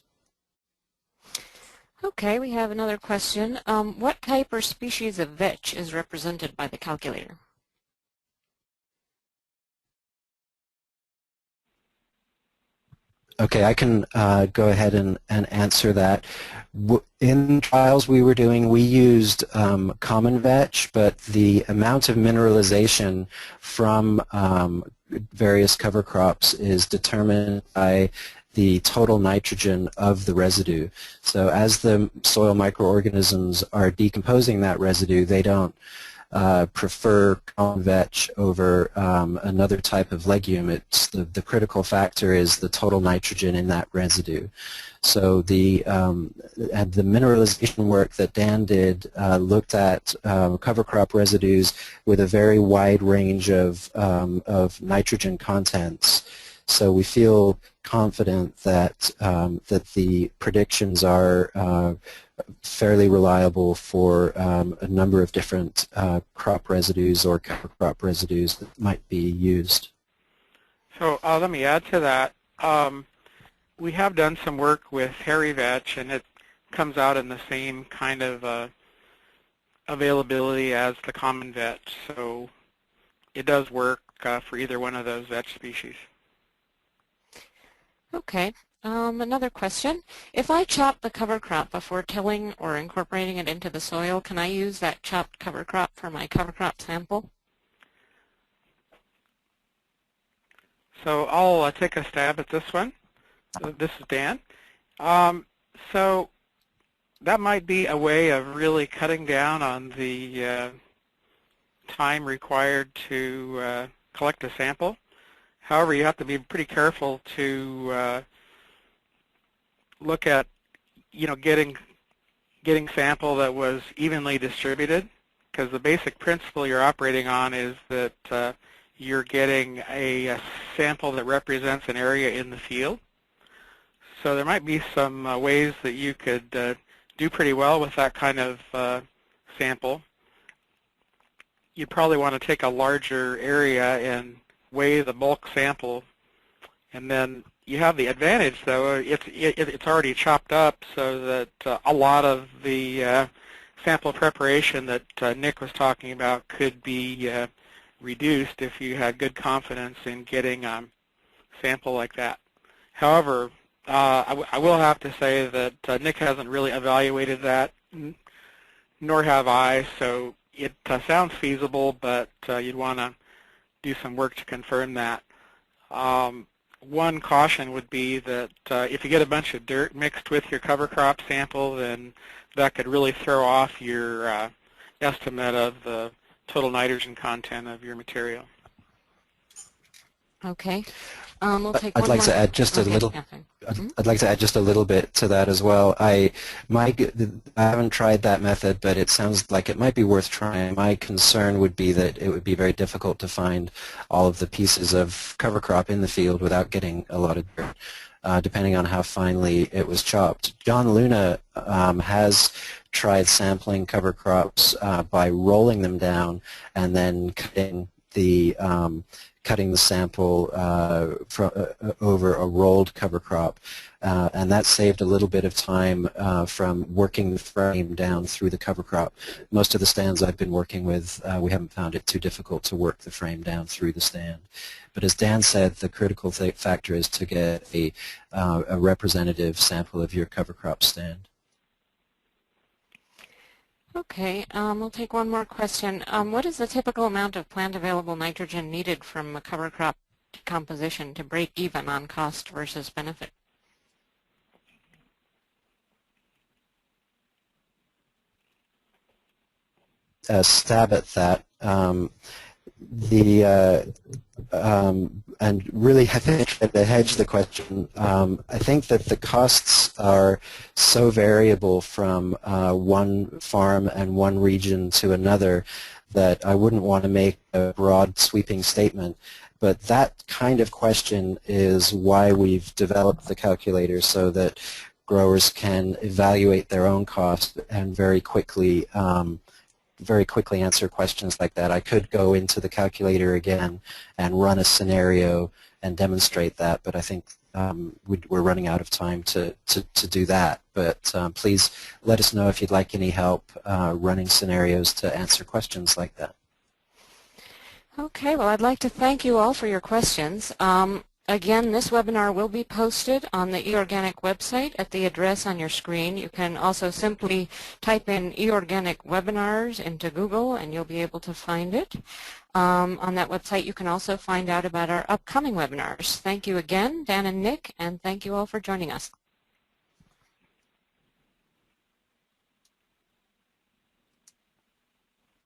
Okay, we have another question. What type or species of vetch is represented by the calculator? Okay, I can go ahead and answer that. In trials we were doing, we used common vetch, but the amount of mineralization from various cover crops is determined by the total nitrogen of the residue. So as the soil microorganisms are decomposing that residue, they don't prefer common vetch over another type of legume. It's the critical factor is the total nitrogen in that residue. So the mineralization work that Dan did looked at cover crop residues with a very wide range of nitrogen contents. So we feel confident that that the predictions are fairly reliable for a number of different crop residues or cover crop residues that might be used. So let me add to that. We have done some work with hairy vetch, and it comes out in the same kind of availability as the common vetch. So it does work for either one of those vetch species. Okay. Another question. If I chop the cover crop before tilling or incorporating it into the soil, can I use that chopped cover crop for my cover crop sample? So I'll take a stab at this one. This is Dan. So that might be a way of really cutting down on the time required to collect a sample. However, you have to be pretty careful to look at, getting sample that was evenly distributed, because the basic principle you're operating on is that you're getting a sample that represents an area in the field. So there might be some ways that you could do pretty well with that kind of sample. You'd probably want to take a larger area and weigh the bulk sample, and then You have the advantage, though, it's already chopped up so that a lot of the sample preparation that Nick was talking about could be reduced if you had good confidence in getting a sample like that. However, I will have to say that Nick hasn't really evaluated that, nor have I, so it sounds feasible, but you'd want to do some work to confirm that. One caution would be that if you get a bunch of dirt mixed with your cover crop sample, then that could really throw off your estimate of the total nitrogen content of your material. Okay. We'll take I'd one like more. to add just a little. I'd like to add just a little bit to that as well. I haven't tried that method, but it sounds like it might be worth trying. My concern would be that it would be very difficult to find all of the pieces of cover crop in the field without getting a lot of dirt, depending on how finely it was chopped. John Luna has tried sampling cover crops by rolling them down and then cutting the sample over a rolled cover crop, and that saved a little bit of time from working the frame down through the cover crop. Most of the stands I've been working with, we haven't found it too difficult to work the frame down through the stand. But as Dan said, the critical factor is to get a representative sample of your cover crop stand. Okay, we'll take one more question. What is the typical amount of plant available nitrogen needed from a cover crop composition to break even on cost versus benefit? A stab at that. And really try to hedge the question. I think that the costs are so variable from one farm and one region to another that I wouldn't want to make a broad sweeping statement. But that kind of question is why we've developed the calculator, so that growers can evaluate their own cost and very quickly answer questions like that. I could go into the calculator again and run a scenario and demonstrate that, but I think we're running out of time to do that. But please let us know if you'd like any help running scenarios to answer questions like that. Okay, well, I'd like to thank you all for your questions. Again, this webinar will be posted on the eOrganic website at the address on your screen. You can also simply type in eOrganic webinars into Google and you'll be able to find it. On that website you can also find out about our upcoming webinars. Thank you again, Dan and Nick, and thank you all for joining us.